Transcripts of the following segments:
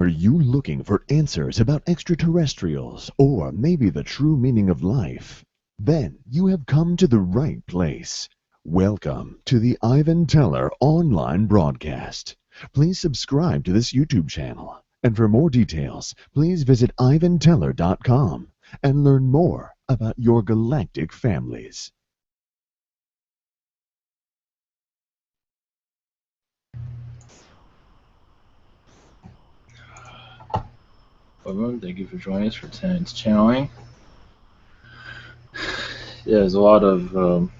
Are you looking for answers about extraterrestrials or maybe the true meaning of life? Then you have come to the right place. Welcome to the Ivan Teller online broadcast. Please subscribe to this YouTube channel. And for more details, please visit ivanteller.com and learn more about your galactic families. Everyone, thank you for joining us for tonight's channeling. Yeah, there's a lot of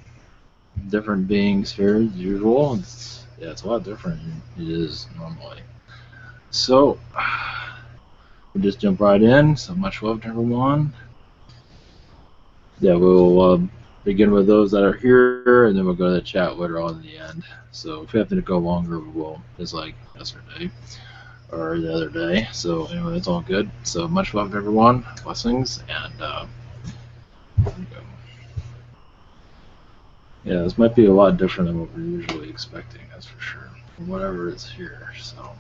different beings here as usual. It's a lot different than it is normally. So, we'll just jump right in. So much love to everyone. Yeah, we'll begin with those that are here, and then we'll go to the chat later on in the end. So if we have to go longer, we will, just like yesterday or the other day. So anyway, it's all good. So much love to everyone. Blessings, and yeah, this might be a lot different than what we're usually expecting, that's for sure, from whatever is here, so.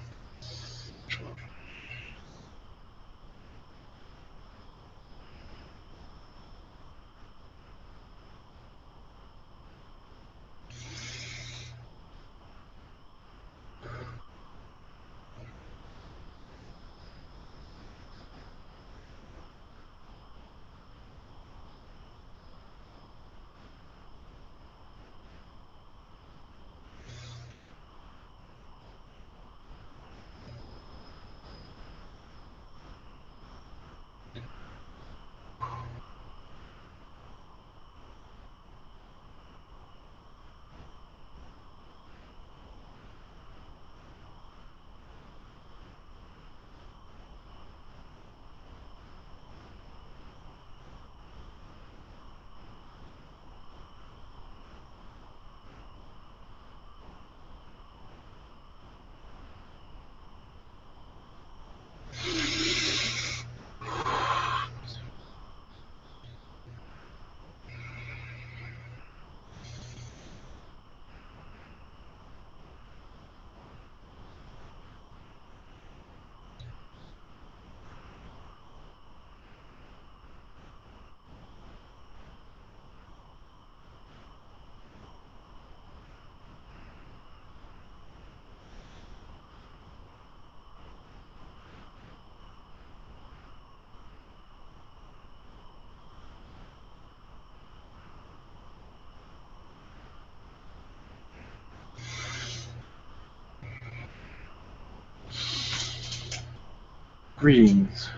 Greetings.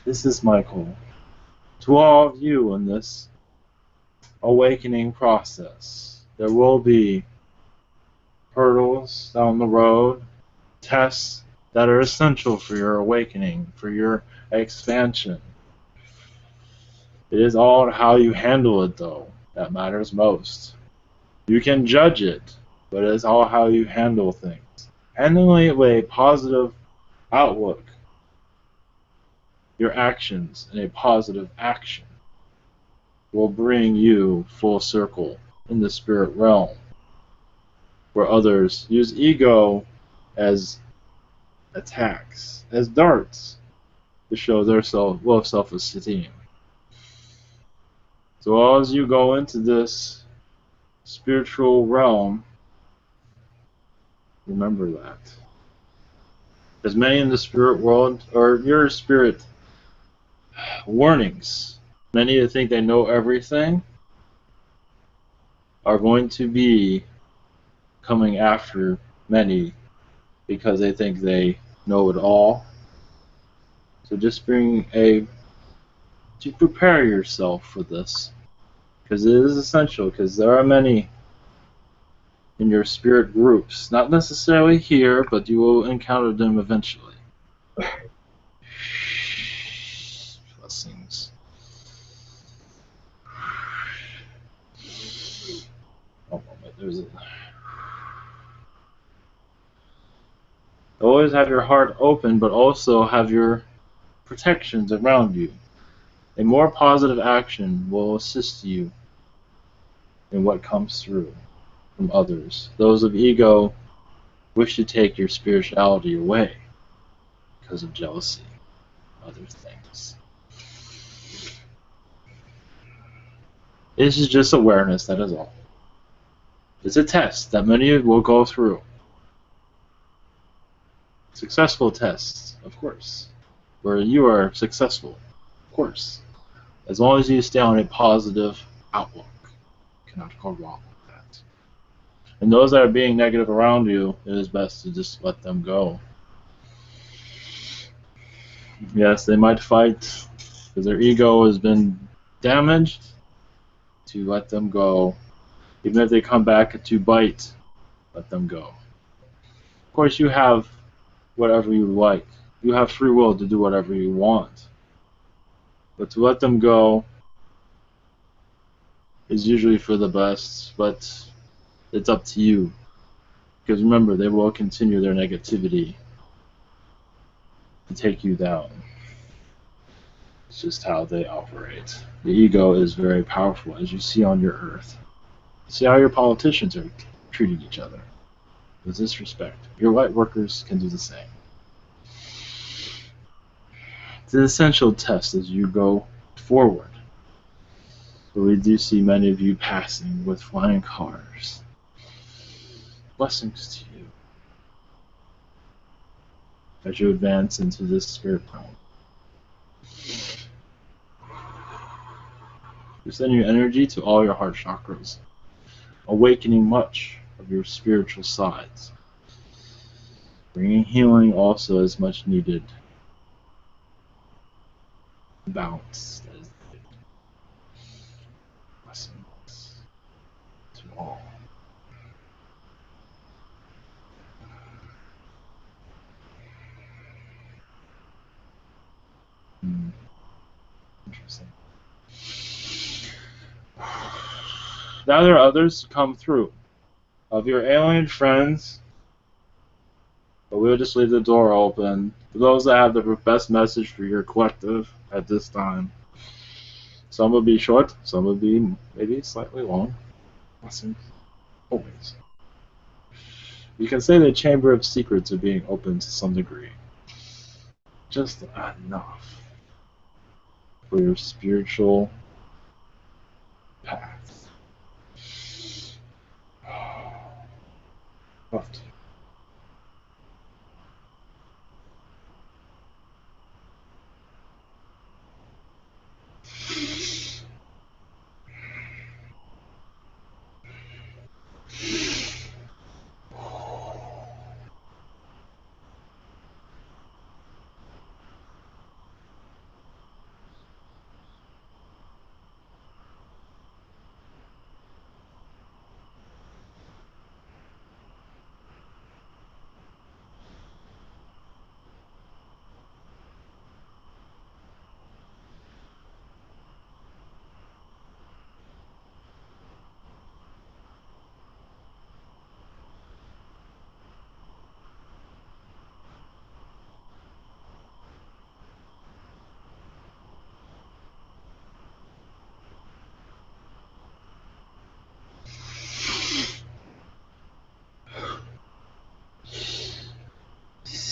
This is Michael. To all of you in this awakening process, there will be hurdles down the road, tests that are essential for your awakening, for your expansion. It is all how you handle it, though, that matters most. You can judge it, but it is all how you handle things. Handling it with a positive outlook, your actions in a positive action, will bring you full circle in the spirit realm, where others use ego as attacks, as darts, to show their low self-esteem. So as you go into this spiritual realm, remember that. As many in the spirit world, or your spirit warnings, many that think they know everything, are going to be coming after many because they think they know it all. So just to prepare yourself for this, because it is essential, because there are many in your spirit groups, not necessarily here, but you will encounter them eventually. Blessings. Oh, there's a... Always have your heart open, but also have your protections around you. A more positive action will assist you in what comes through from others. Those of ego wish to take your spirituality away because of jealousy, other things. This is just awareness, that is all. It's a test that many of you will go through. Successful tests, of course, where you are successful, of course. As long as you stay on a positive outlook, you cannot go wrong with that. And those that are being negative around you, it is best to just let them go. Yes, they might fight because their ego has been damaged. To let them go. Even if they come back to bite, let them go. Of course, you have whatever you like. You have free will to do whatever you want. But to let them go is usually for the best, but it's up to you. Because remember, they will continue their negativity to take you down. It's just how they operate. The ego is very powerful, as you see on your earth. See how your politicians are treating each other with disrespect. Your white workers can do the same. It's an essential test as you go forward. But we do see many of you passing with flying cars. Blessings to you as you advance into this spirit realm. You send your energy to all your heart chakras, awakening much of your spiritual sides. Bringing healing also is much needed. Balance is needed. Blessings to all. Interesting. Now there are others to come through. Of your alien friends, but we'll just leave the door open for those that have the best message for your collective at this time. Some will be short, some will be maybe slightly long. Blessings. Always. You can say the Chamber of Secrets are being opened to some degree. Just enough for your spiritual path. What?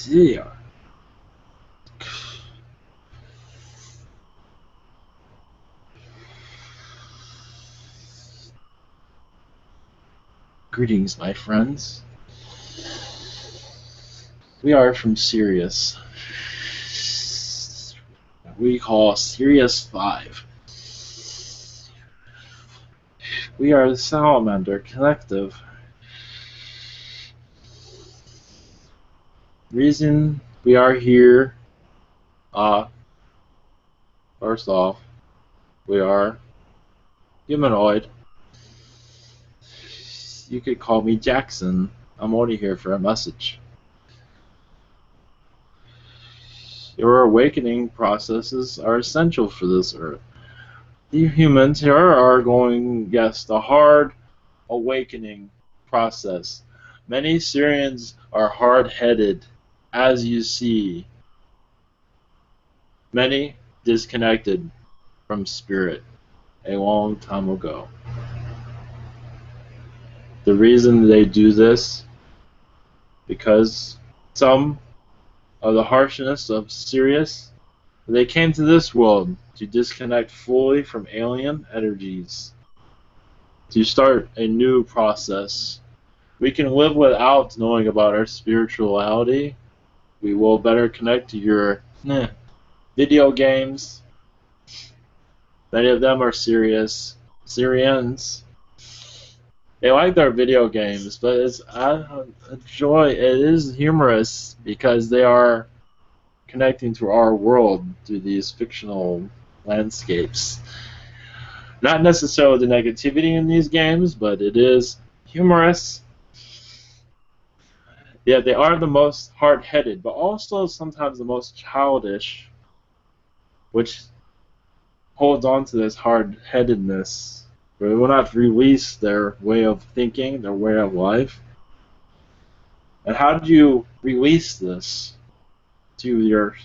Sirian. Greetings, my friends. We are from Sirius. We call Sirius 5. We are the Salamander Collective. Reason we are here, first off, we are humanoid. You could call me Jackson. I'm only here for a message. Your awakening processes are essential for this earth. The humans here are going, yes, the hard awakening process. Many Sirians are hard-headed, as you see. Many disconnected from spirit a long time ago. The reason they do this because some of the harshness of Sirius, they came to this world to disconnect fully from alien energies, to start a new process. We can live without knowing about our spirituality. We will better connect to your video games. Many of them are serious. Sirians. They like their video games, but it's a joy. It is humorous because they are connecting to our world through these fictional landscapes. Not necessarily the negativity in these games, but it is humorous. Yeah, they are the most hard-headed, but also sometimes the most childish, which holds on to this hard-headedness. They will not release their way of thinking, their way of life. And how do you release this to your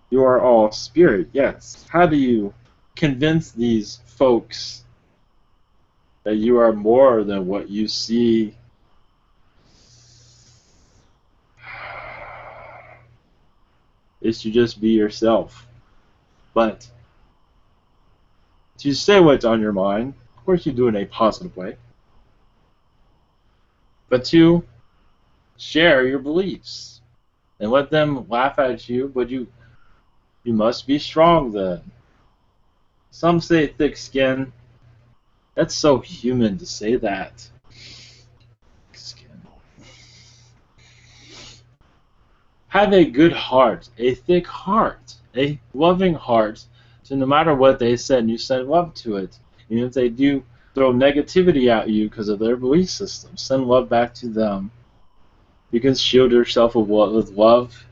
you are all spirit? Yes. How do you convince these folks that you are more than what you see? Is to just be yourself. But to say what's on your mind, of course you do it in a positive way, but to share your beliefs and let them laugh at you, but you must be strong then. Some say thick skin. That's so human to say that. Skin. Have a good heart, a thick heart, a loving heart, so no matter what they said, you send love to it. Even if they do throw negativity at you because of their belief system, send love back to them. You can shield yourself with love,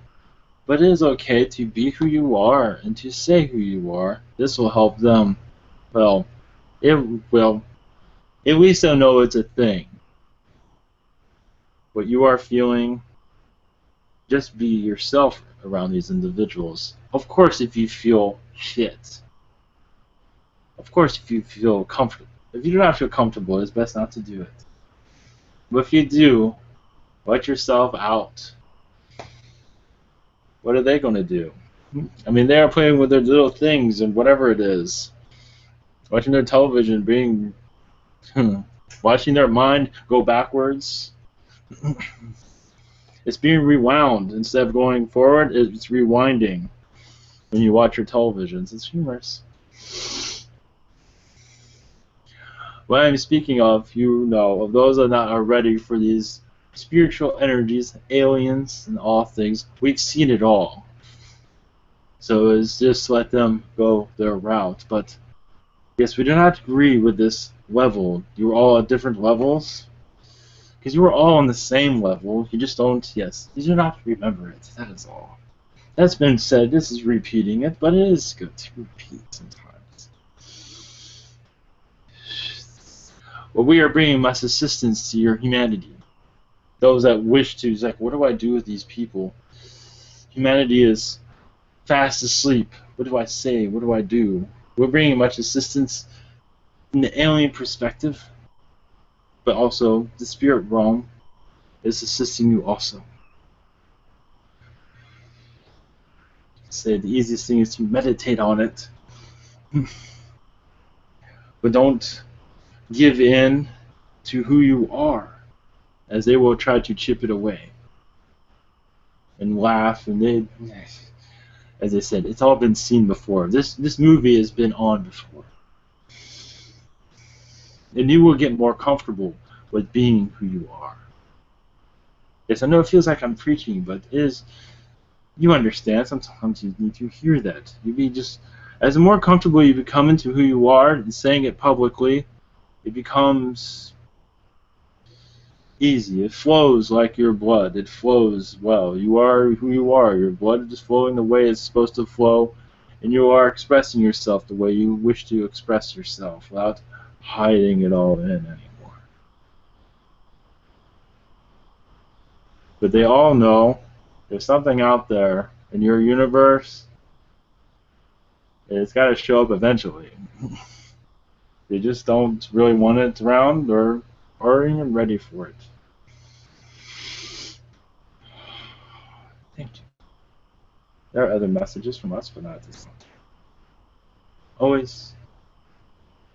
but it is okay to be who you are and to say who you are. This will help them. Well, it will. At least they'll know it's a thing. What you are feeling, just be yourself around these individuals. Of course, if you feel shit. Of course, if you feel comfortable. If you do not feel comfortable, it's best not to do it. But if you do, let yourself out. What are they going to do? I mean, they are playing with their little things and whatever it is. Watching their television, watching their mind go backwards. It's being rewound. Instead of going forward, it's rewinding when you watch your televisions. It's humorous. What I'm speaking of, of those that are ready for these spiritual energies, aliens, and all things. We've seen it all. So it's just let them go their route. But yes, we do not agree with this level. You're all at different levels. Because you were all on the same level. You just don't, yes, you do not remember it. That is all. That's been said. This is repeating it, but it is good to repeat sometimes. Well, we are bringing much assistance to your humanity. Those that wish to, like, what do I do with these people? Humanity is fast asleep. What do I say? What do I do? We're bringing much assistance in the alien perspective, but also the spirit realm is assisting you also. Say the easiest thing is to meditate on it, but don't give in to who you are, as they will try to chip it away and laugh. And they, as I said, it's all been seen before. This movie has been on before, and you will get more comfortable with being who you are. Yes, I know it feels like I'm preaching, but it is. You understand. Sometimes you need to hear that. You be just as more comfortable you become into who you are and saying it publicly, it becomes easy. It flows like your blood. It flows well. You are who you are. Your blood is flowing the way it's supposed to flow, and you are expressing yourself the way you wish to express yourself without hiding it all in anymore. But they all know there's something out there in your universe. It's got to show up eventually. They just don't really want it around or are even ready for it. There are other messages from us, but not this one. Always,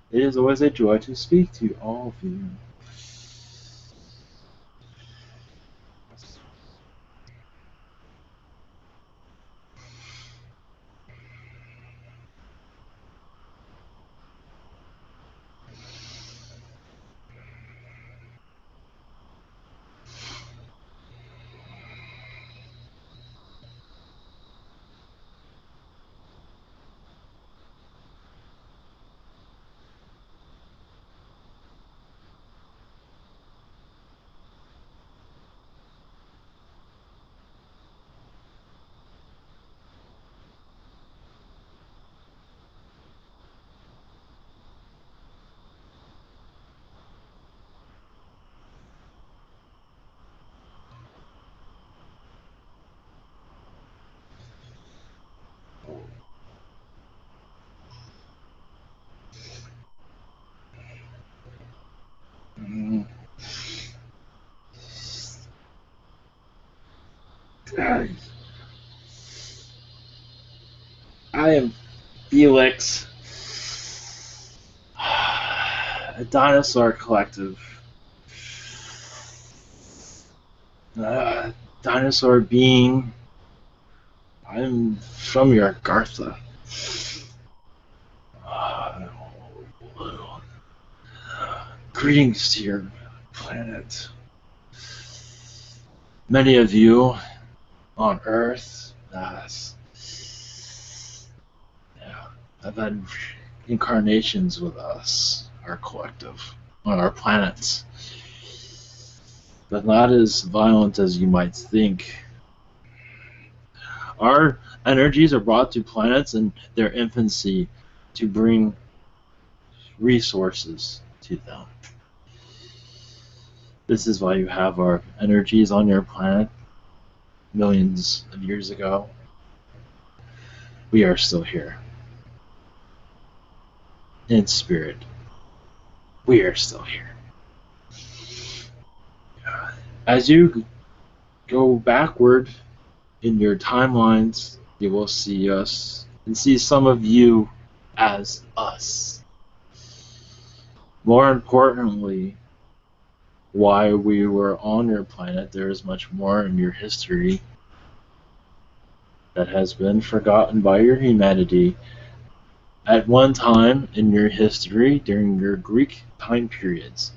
it is always a joy to speak to all of you. Mm. I am Felix, a dinosaur collective. Dinosaur being. I'm from your Gartha. Greetings to your planet. Many of you on Earth have had incarnations with us, our collective, on our planets. But not as violent as you might think. Our energies are brought to planets in their infancy to bring resources to them. This is why you have our energies on your planet millions of years ago. We are still here. In spirit, we are still here. As you go backward in your timelines, you will see us and see some of you as us. More importantly, why we were on your planet, there is much more in your history that has been forgotten by your humanity. At one time in your history, during your Greek time periods,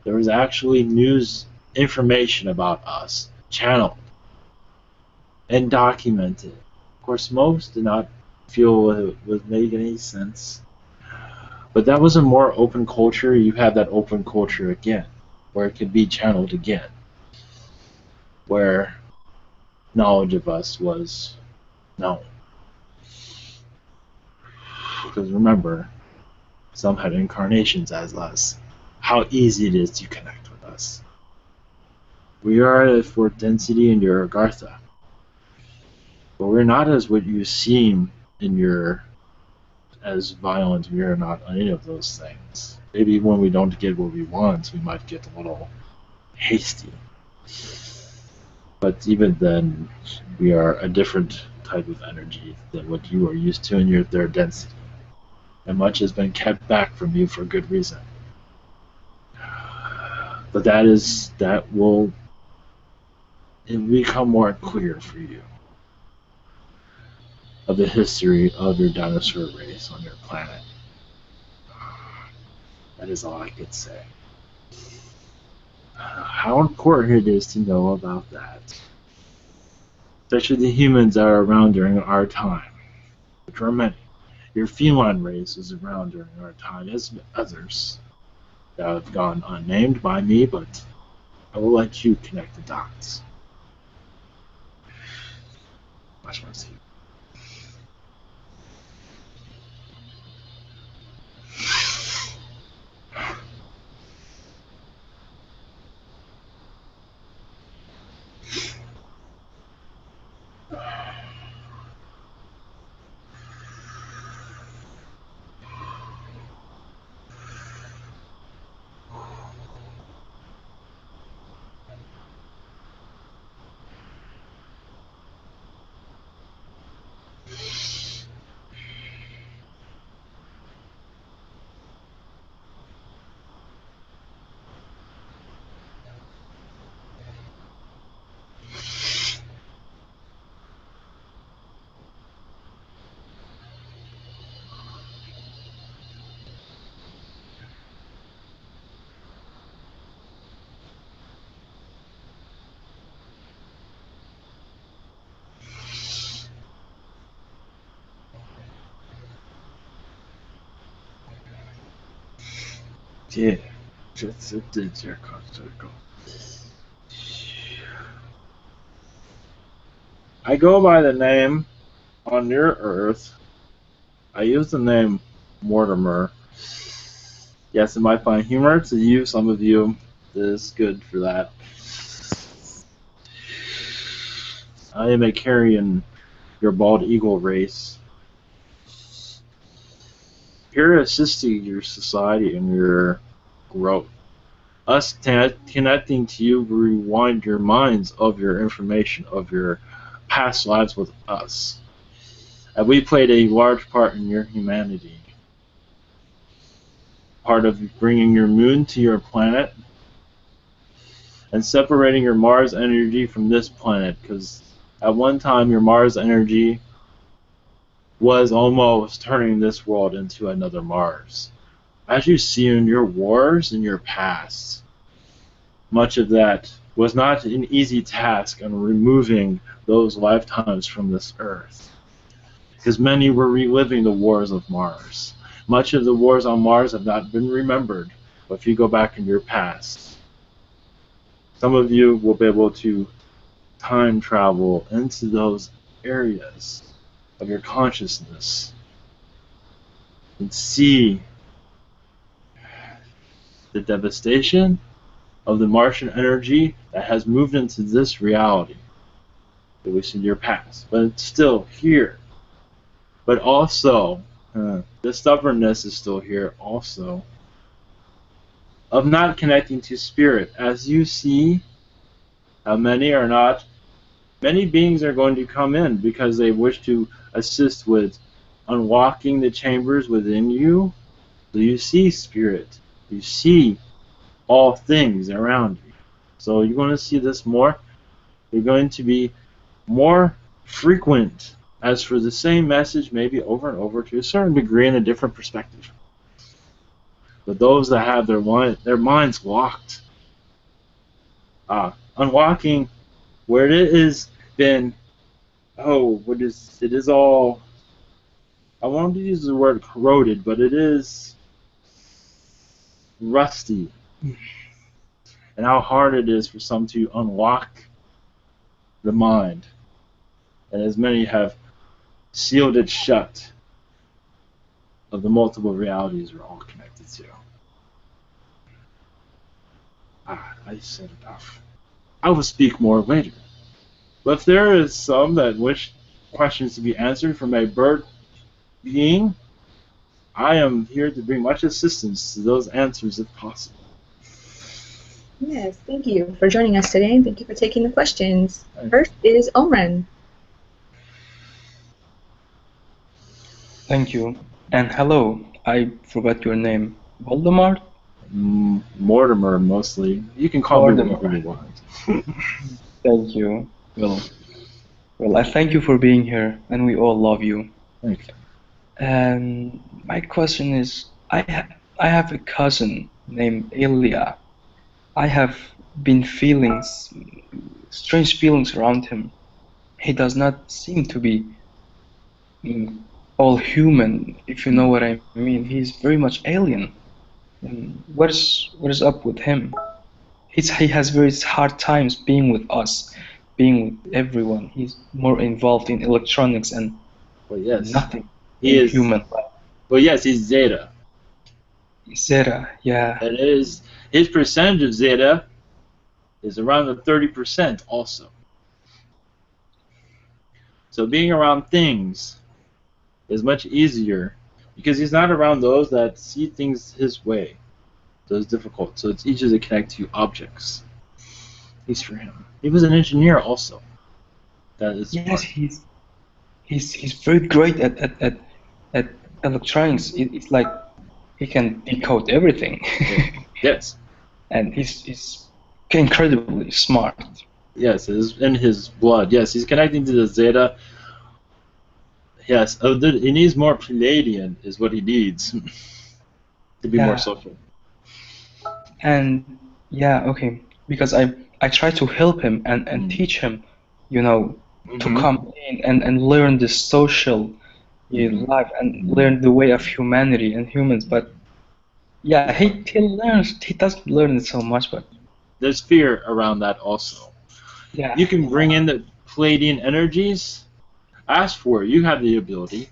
there was actually news information about us channeled and documented. Of course, most did not feel it would make any sense. But that was a more open culture. You have that open culture again, where it could be channeled again, where knowledge of us was known. Because remember, some had incarnations as us. How easy it is to connect with us. We are at a fourth density in your Agartha, but we're not as what you seem in your as violent. We are not any of those things. Maybe when we don't get what we want, we might get a little hasty. But even then, we are a different type of energy than what you are used to in your third density. And much has been kept back from you for good reason. But that will become more clear for you of the history of your dinosaur race on your planet. That is all I could say. How important it is to know about that. Especially the humans that are around during our time, which are many. Your feline race is around during our time, as others that have gone unnamed by me, but I will let you connect the dots. Much mercy. Yeah. Just a digit circle. I go by the name on your Earth. I use the name Mortimer. Yes, it might find humor to you, some of you. It is good for that. I am a Carian, your bald eagle race. Here assisting your society and your growth. Us connecting to you will rewind your minds of your information of your past lives with us. And we played a large part in your humanity. Part of bringing your moon to your planet and separating your Mars energy from this planet, because at one time your Mars energy was almost turning this world into another Mars. As you see in your wars in your past, much of that was not an easy task in removing those lifetimes from this Earth, because many were reliving the wars of Mars. Much of the wars on Mars have not been remembered, but if you go back in your past, some of you will be able to time travel into those areas of your consciousness and see the devastation of the Martian energy that has moved into this reality that was in your past, but it's still here. But also, the stubbornness is still here also, of not connecting to spirit. As you see how many are not, many beings are going to come in because they wish to assist with unlocking the chambers within you. So you see spirit, you see all things around you. So you're going to see this more. You're going to be more frequent as for the same message, maybe over and over to a certain degree in a different perspective. But those that have their minds locked, unlocking where it has been, it is all, I won't use the word corroded, but it is rusty. And how hard it is for some to unlock the mind. And as many have sealed it shut of the multiple realities we're all connected to. I said enough. I will speak more later. But if there is some that wish questions to be answered from a bird being, I am here to bring much assistance to those answers if possible. Yes, thank you for joining us today, and thank you for taking the questions. First is Omran. Thank you. And hello, I forgot your name. Voldemort? Mortimer, mostly. You can call me whatever you want. Thank you. Well, I thank you for being here, and we all love you. Thank you. And my question is, I have a cousin named Ilya. I have been feeling strange feelings around him. He does not seem to be all human, if you know what I mean. He's very much alien. And what is up with him? He has very hard times being with us, being with everyone. He's more involved in electronics and nothing human. Well, yes, he's Zeta. Zeta, yeah. That is, his percentage of Zeta is around the 30% also. So being around things is much easier because he's not around those that see things his way. So it's difficult. So it's easier to connect to objects. At least for him. He was an engineer also. That is yes, he's very great at electronics. It's like he can decode everything. Yes. And he's incredibly smart. Yes, it's in his blood. Yes, he's connecting to the Zeta. Yes, he needs more Pleiadian is what he needs to be more social. And yeah, okay, because I try to help him and teach him, to come in and learn the social life and learn the way of humanity and humans, but Yeah, he learns. He doesn't learn it so much, but There's fear around that also. yeah, You can bring in the Pleiadian energies. Ask for it. You have the ability.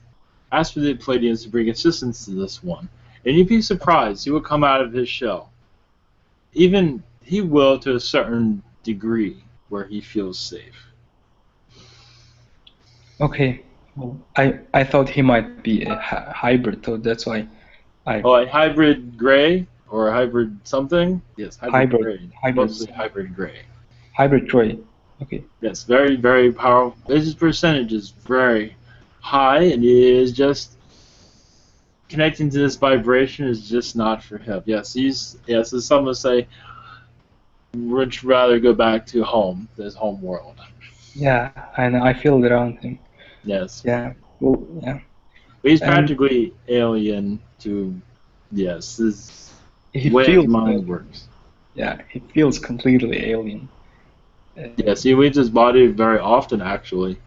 Ask for the Pleiadians to bring assistance to this one. And you'd be surprised. He will come out of his shell. Even he will to a certain degree where he feels safe. okay. Well, I thought he might be a hybrid, so that's why I Oh, a hybrid gray or a hybrid something? Yes, hybrid gray. hybrid Mostly hybrid gray. hybrid gray. Okay. Yes, very, very powerful. His percentage is very high, and he is just connecting to this vibration is just not for him. Yes, as some would say, would rather go back to home, his home world. Yeah, and I feel it around him. Yes. Yeah. Well, yeah. But he's And practically alien to, yes, his he way feels his mind works. Yeah, he feels completely alien. Yes, he leaves his body very often, actually.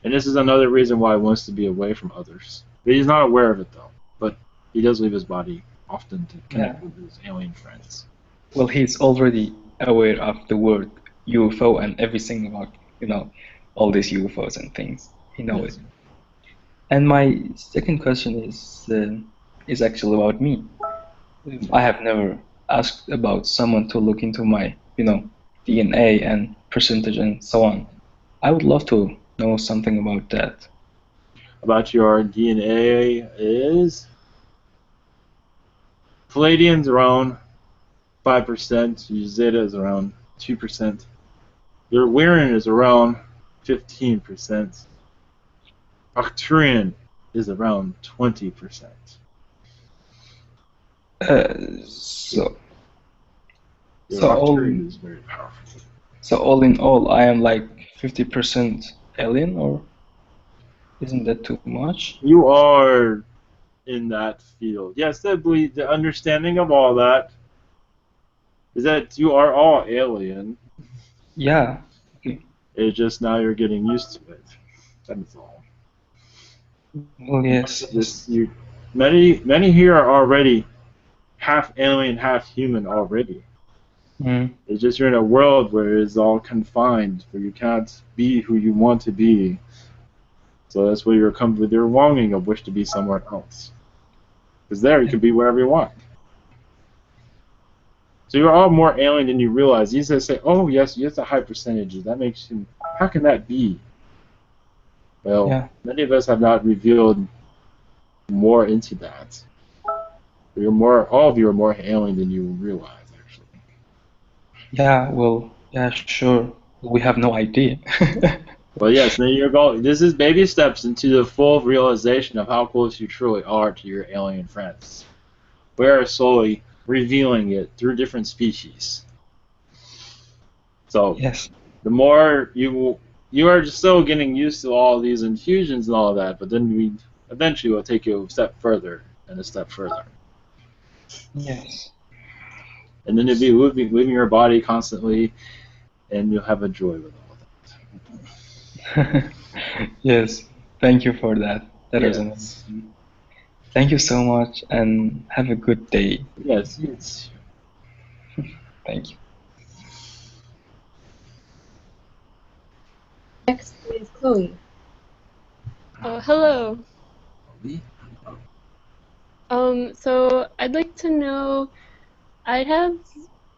And this is another reason why he wants to be away from others. But he's not aware of it, though. But he does leave his body often to connect with his alien friends. Well, he's already aware of the word UFO and everything about, all these UFOs and things. He knows it. And my second question is actually about me. I have never asked about someone to look into my, DNA and percentage and so on. I would love to know something about that. About your DNA is Palladian's around 5%, your Zeta is around 2%, your Lyran is around 15%, Arcturian is around 20%. So Arcturian is very powerful. So all in all, I am like 50% alien, or isn't that too much? You are in that field. Yes, the understanding of all that is that you are all alien. Yeah. Okay. It's just now you're getting used to it. That's all. Well, yes. Many here are already half alien, half human already. Mm. It's just you're in a world where it's all confined, where you can't be who you want to be. So that's where you're come with your longing of wish to be somewhere else. Because there you can be wherever you want. So you're all more alien than you realize. You just say, "Oh yes, it's a high percentage." That makes you. How can that be? Well, many of us have not revealed more into that. All of you are more alien than you realize, actually. Yeah. Well. Yeah. Sure. We have no idea. Well, yes. Then you're going. This is baby steps into the full realization of how close you truly are to your alien friends. We are slowly revealing it through different species. So yes. The more you are still getting used to all these infusions and all that, but then we eventually will take you a step further and a step further. Yes. And then you'll be leaving your body constantly, and you'll have a joy with all that. Yes. Thank you for that. That was amazing. Thank you so much, and have a good day. Yes. Yes. Thank you. Next is Chloe. Hello. So I'd like to know, I have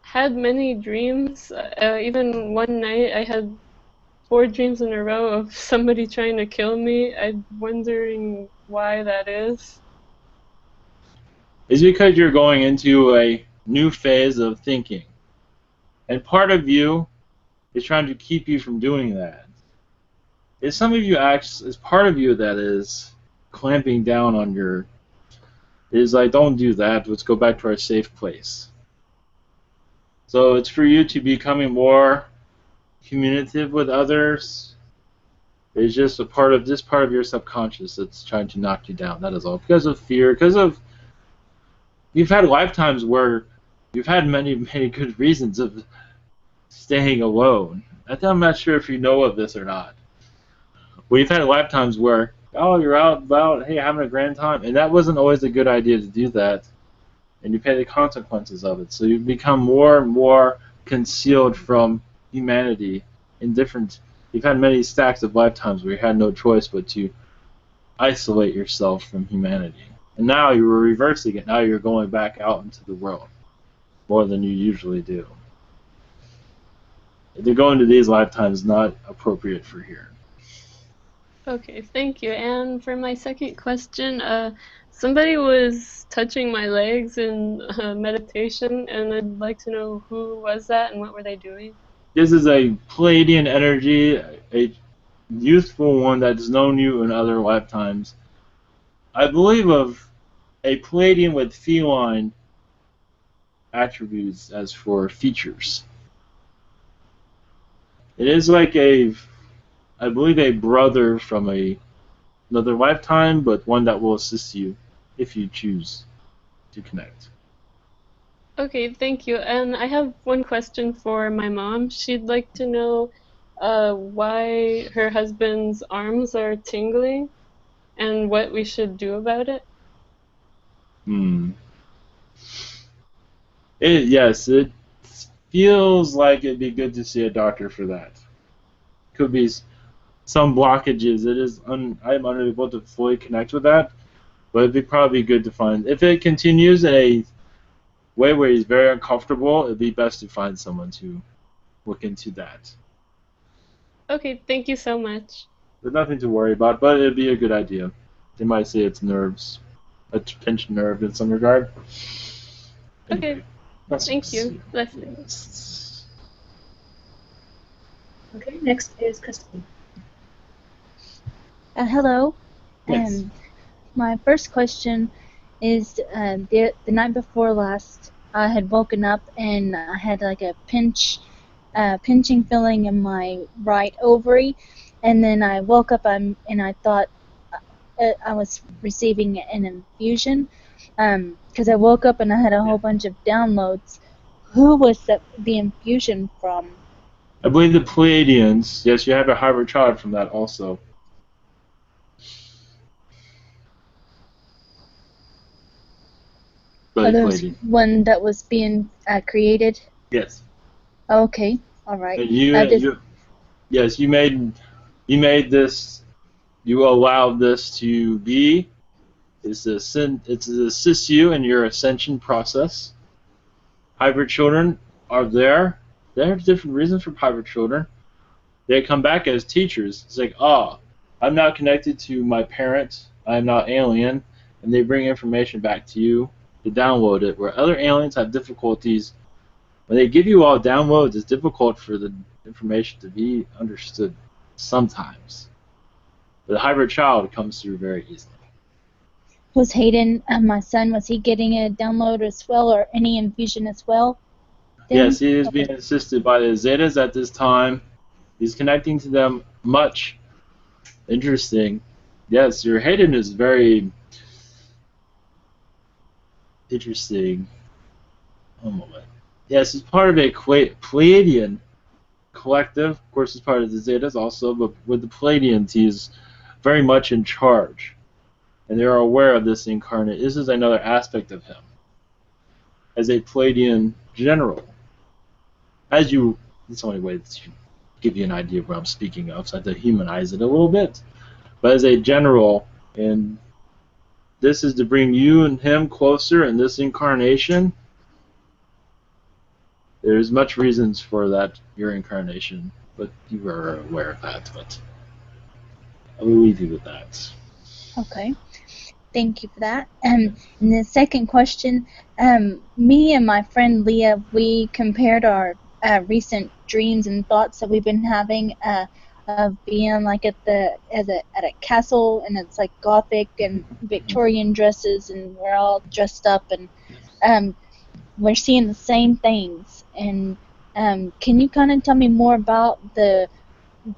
had many dreams. Even one night I had 4 dreams in a row of somebody trying to kill me. I'm wondering why that is. It's because you're going into a new phase of thinking. And part of you is trying to keep you from doing that. If some of you as part of you that is clamping down on your, is like, don't do that, let's go back to our safe place. So it's for you to becoming more communicative with others. It's just a part of this part of your subconscious that's trying to knock you down. That is all. Because of fear, because of, you've had lifetimes where you've had many, many good reasons of staying alone. I'm not sure if you know of this or not. We've had lifetimes where, oh, you're out about, hey, having a grand time, and that wasn't always a good idea to do that. and you pay the consequences of it. So you become more and more concealed from humanity in different. You've had many stacks of lifetimes where you had no choice but to isolate yourself from humanity. And now you were reversing it. Now you're going back out into the world more than you usually do. To go into these lifetimes is not appropriate for here. Okay, thank you. And for my second question, somebody was touching my legs in meditation, and I'd like to know who was that and what were they doing? This is a Pleiadian energy, a youthful one that has known you in other lifetimes. I believe of a Pleiadian with feline attributes as for features. It is like I believe a brother from another lifetime, but one that will assist you if you choose to connect. Okay, thank you. And I have one question for my mom. She'd like to know why her husband's arms are tingling and what we should do about it. Yes, it feels like it'd be good to see a doctor for that. Could be some blockages. I'm unable to fully connect with that, but it'd be probably good to find. If it continues in a way where he's very uncomfortable, it'd be best to find someone to look into that. Okay, thank you so much. There's nothing to worry about, but it'd be a good idea. They might say it's nerves, a pinched nerve in some regard. Okay, thank you. Blessings. Okay, next is Christine. Hello. Yes. My first question is the night before last, I had woken up and I had like a pinching feeling in my right ovary, and then I woke up and I thought I was receiving an infusion because I woke up and I had a whole bunch of downloads. Who was the infusion from? I believe the Pleiadians. Yes, you have a hybrid child from that also. There was one that was being created? Yes. Okay, all right. And you made this. You allowed this to be. It's to assist you in your ascension process. Hybrid children are there. There are different reasons for hybrid children. They come back as teachers. It's like, I'm not connected to my parents. I'm not alien, and they bring information back to you to download it. Where other aliens have difficulties, when they give you all downloads, it's difficult for the information to be understood sometimes. But the hybrid child comes through very easily. Was Hayden, my son, was he getting a download as well, or any infusion as well? Yes, he is being assisted by the Zetas at this time. He's connecting to them much. Interesting. Yes, your Hayden is very interesting. One moment. Yes, he's part of a Pleiadian collective. Of course, he's part of the Zetas also, but with the Pleiadians, he's very much in charge. And they are aware of this incarnate. This is another aspect of him. As a Pleiadian general. It's the only way to give you an idea of what I'm speaking of, so I have to humanize it a little bit. But as a general, and this is to bring you and him closer in this incarnation. There's much reasons for that, your incarnation, but you are aware of that. But I will leave you with that. Okay. Thank you for that. And the second question, me and my friend Leah, we compared our recent dreams and thoughts that we've been having of being like at a castle, and it's like Gothic and Victorian dresses, and we're all dressed up, and we're seeing the same things. And can you kind of tell me more about the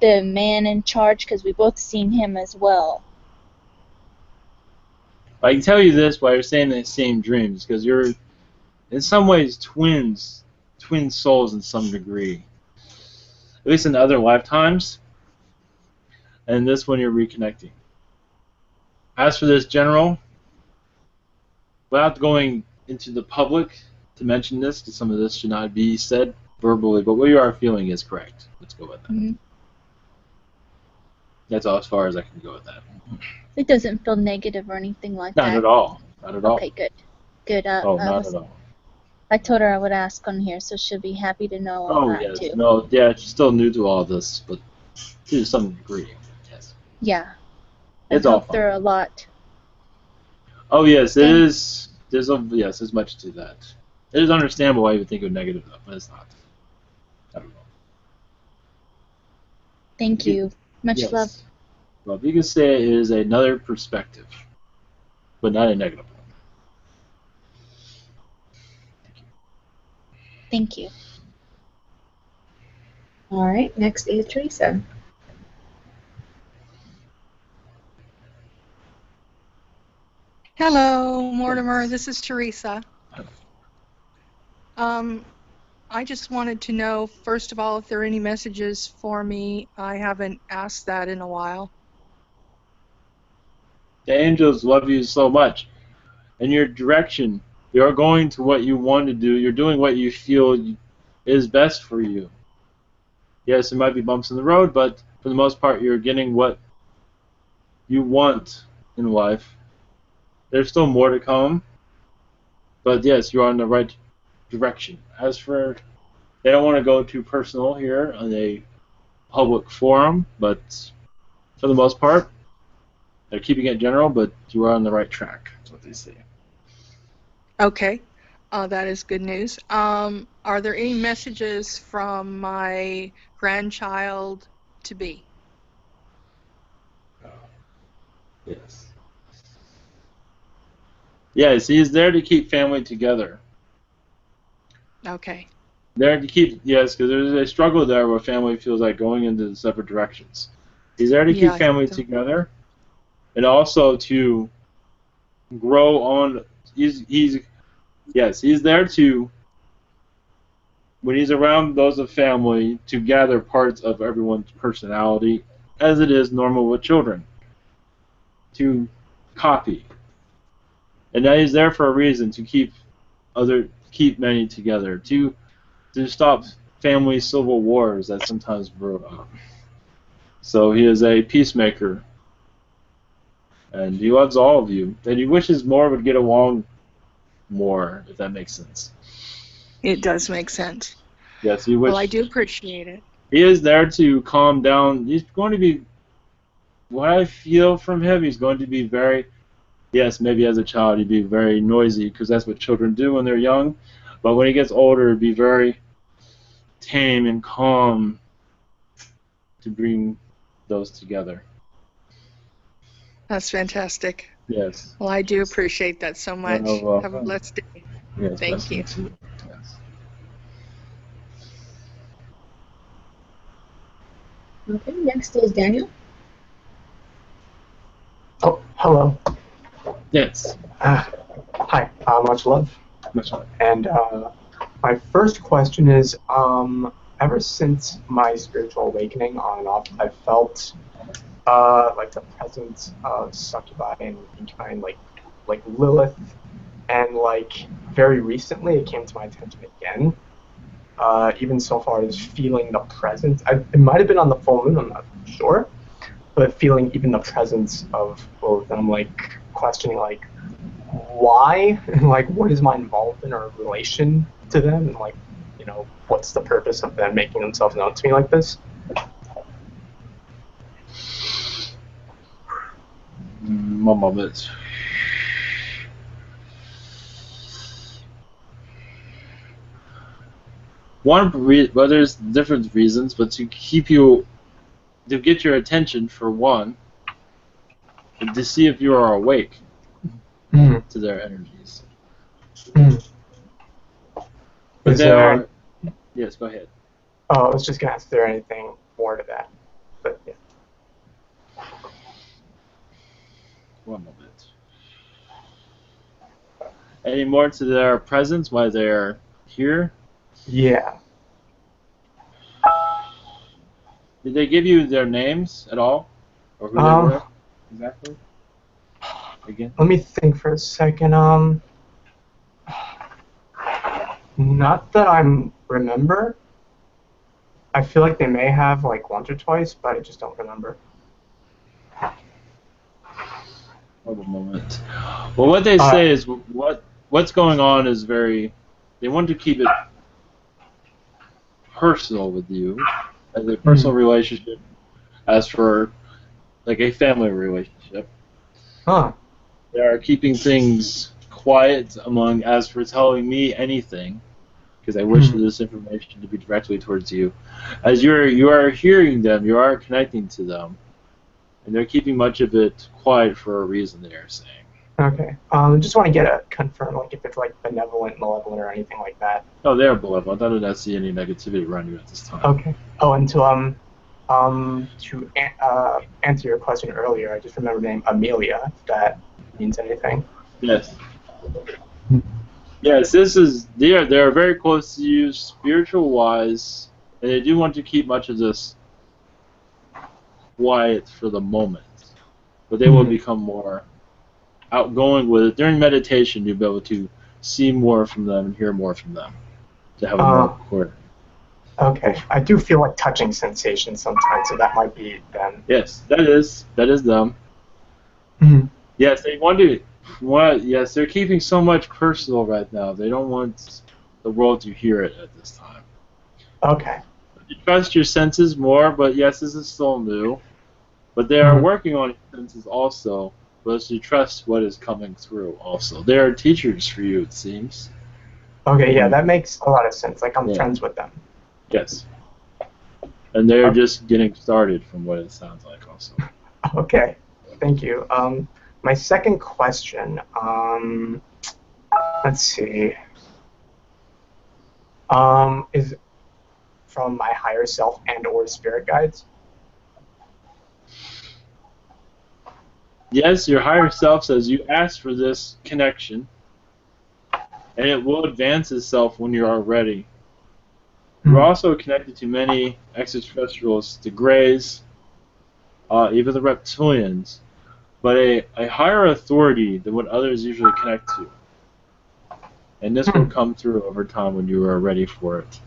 man in charge, because we both seen him as well? I can tell you this while you're saying the same dreams, because you're in some ways twin souls in some degree, at least in other lifetimes, and this one you're reconnecting. As for this general, without going into the public to mention this, because some of this should not be said verbally, but what you are feeling is correct. Let's go with that. Mm-hmm. That's all as far as I can go with that. It doesn't feel negative or anything like Not that. at all. Not at all. Okay, good. Good. Oh, not at all. I told her I would ask on here, so she'll be happy to know all that yes. too. No, yeah, she's still new to all this, but to some degree, yes. Yeah. It's I've all helped her a lot. Oh yes, it is. There's much to that. It is understandable why you would think of negative though, but it's not. I don't know. Thank you. Much love. Well, you can say it is another perspective, but not a negative one. Thank you. All right, next is Teresa. Hello, Mortimer. This is Teresa. I just wanted to know, first of all, if there are any messages for me. I haven't asked that in a while. The angels love you so much. In your direction, you're going to what you want to do. You're doing what you feel is best for you. Yes, there might be bumps in the road, but for the most part, you're getting what you want in life. There's still more to come, but yes, you're on the right direction. As for, they don't want to go too personal here on a public forum, but for the most part, they're keeping it general, but you are on the right track. That's what they say. Okay, that is good news. Are there any messages from my grandchild to be? Yes. Yes, he's there to keep family together. Okay. There to keep, yes, because there's a struggle there where family feels like going into separate directions. He's there to keep family together, and also to grow on. He's there to, when he's around those of family, to gather parts of everyone's personality, as it is normal with children, to copy. And that he's there for a reason, to keep many together, to stop family civil wars that sometimes brew up. So he is a peacemaker, and he loves all of you, and he wishes more would get along more, if that makes sense. It does make sense. Yes, he wishes. Well, I do appreciate it. He is there to calm down. He's going to be, what I feel from him, he's going to be very, yes, maybe as a child he'd be very noisy, because that's what children do when they're young, but when he gets older he'd be very tame and calm to bring those together. That's fantastic. Yes. Well, I do appreciate that so much. Well, have a blessed day. Yes, thank you. Yes. Okay, next is Daniel. Oh, hello. Yes. Hi. Much love. Much love. And my first question is, ever since my spiritual awakening on and off, I've felt like the presence of succubi and incubi, like Lilith, and like very recently it came to my attention again. Even so far as feeling the presence. It might have been on the full moon, I'm not sure, but feeling even the presence of both. And I'm like questioning like why and like what is my involvement or relation to them, and like, you know, what's the purpose of them making themselves known to me like this? One moment. Well, there's different reasons, but to get your attention for one, and to see if you are awake to their energies. But yes, go ahead. Oh, I was just gonna ask if there anything more to that, but yeah. One moment. Any more to their presence, why they're here? Yeah. Did they give you their names at all? Or who they were? Exactly? Again? Let me think for a second. Not that I remember. I feel like they may have like once or twice, but I just don't remember. Hold a moment. Well, what they say is what's going on is very. They want to keep it personal with you, as a personal relationship, as for like a family relationship. Huh. They are keeping things quiet among as for telling me anything, because I wish for this information to be directly towards you. As you are hearing them, you are connecting to them, and they're keeping much of it quiet for a reason. They are saying. Okay. Just want to get a confirm, like if it's like benevolent, malevolent, or anything like that. Oh, they are benevolent. I do not see any negativity around you at this time. Okay. Oh, and to answer your question earlier, I just remember the name Amelia. If that means anything. Yes. Yes, this is they are very close to you, spiritual wise, and they do want to keep much of this quiet for the moment. But they will become more outgoing with it. During meditation, you'll be able to see more from them and hear more from them to have a more clear. Okay. I do feel like touching sensations sometimes, so that might be them. Yes, that is them. Yes, they want to. Yes, they're keeping so much personal right now. They don't want the world to hear it at this time. Okay. You trust your senses more, but yes, this is still new. But they are working on your senses also, but you trust what is coming through also. They are teachers for you, it seems. Okay, yeah, that makes a lot of sense. Like, I'm friends with them. Yes. And they're just getting started from what it sounds like also. Okay, thank you. My second question, let's see, is from my higher self and or spirit guides. Yes, your higher self says you asked for this connection, and it will advance itself when you are ready. You're also connected to many extraterrestrials, the Greys, even the reptilians, but a higher authority than what others usually connect to. And this will come through over time when you are ready for it.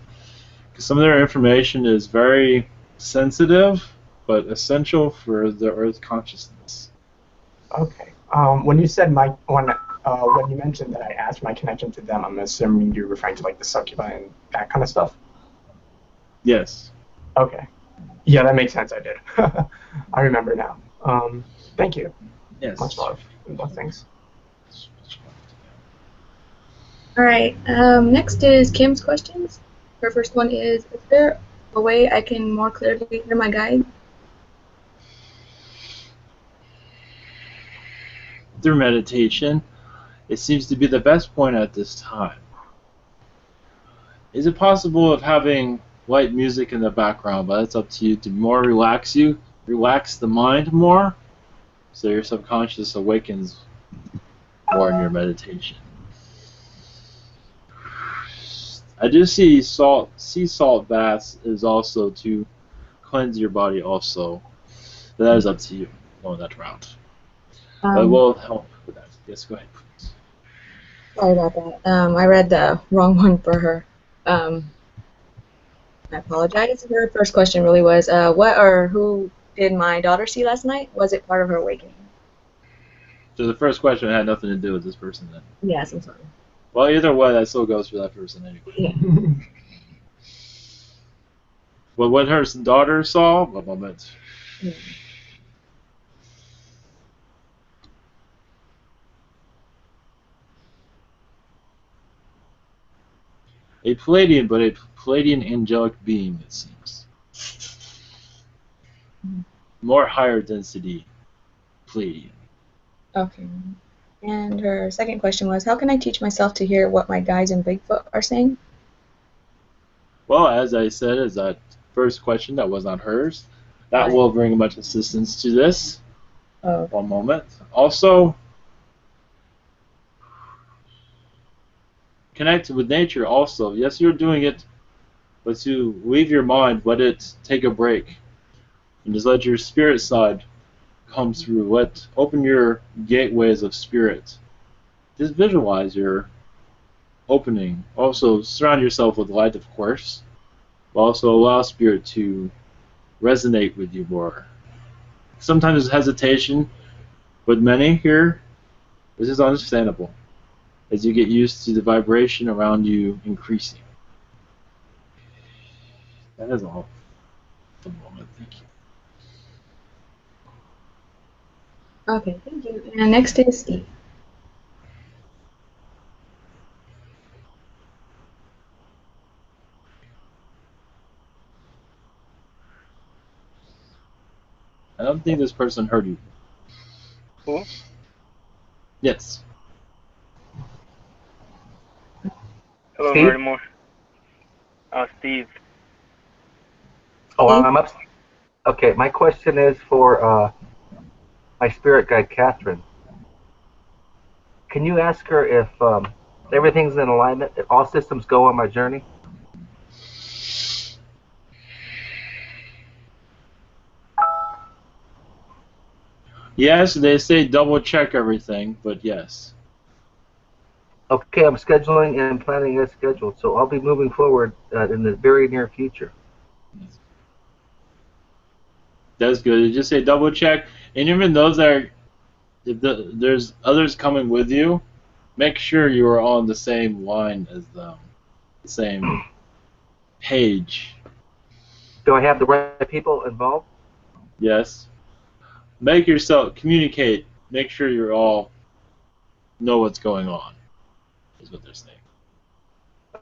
Because some of their information is very sensitive, but essential for the Earth consciousness. Okay. When you said when you mentioned that I asked my connection to them, I'm assuming you're referring to like the succubi and that kind of stuff. Yes. Okay. Yeah, that makes sense. I did. I remember now. Thank you. Yes. Much love and blessings. All right. Next is Kim's questions. Her first one is there a way I can more clearly hear my guide? Through meditation, it seems to be the best point at this time. Is it possible of having light music in the background, but that's up to you to more relax the mind more, so your subconscious awakens more in your meditation. I do see sea salt baths is also to cleanse your body also. But that is up to you, going that route. But it will help with that. Yes, go ahead, please. Sorry about that. I read the wrong one for her. I apologize. Her first question really was, what or who did my daughter see last night? Was it part of her awakening? So the first question had nothing to do with this person then? Yes, I'm sorry. Well, either way, that still goes for that person anyway. Yeah. Well, what her daughter saw, a moment. A Pleiadian, but a Pleiadian angelic being, it seems. More higher density Pleiadian. Okay. And her second question was, how can I teach myself to hear what my guides in Bigfoot are saying? Well, as I said, is that first question that was not hers. That will bring much assistance to this. One moment. Also, connect with nature also. Yes, you're doing it, but to leave your mind, let it take a break. And just let your spirit side come through. Open your gateways of spirit. Just visualize your opening. Also, surround yourself with light, of course, but also allow Spirit to resonate with you more. Sometimes there's hesitation, but many here, this is understandable as you get used to the vibration around you increasing. That is all for the moment. Thank you. Okay, thank you. And next is Steve. I don't think this person heard you. Who? Yes. Hello, Steve? Murdermore. Steve. Oh, Steve? I'm up. Okay, my question is for my spirit guide, Catherine. Can you ask her if everything's in alignment, if all systems go on my journey? Yes, they say double check everything, but yes. Okay, I'm scheduling and planning as scheduled, so I'll be moving forward in the very near future. That's good. You just say double check, and even those that are, if there's others coming with you, make sure you are on the same line as them, the same page. Do I have the right people involved? Yes. Make yourself communicate. Make sure you all know what's going on. Is what they're saying.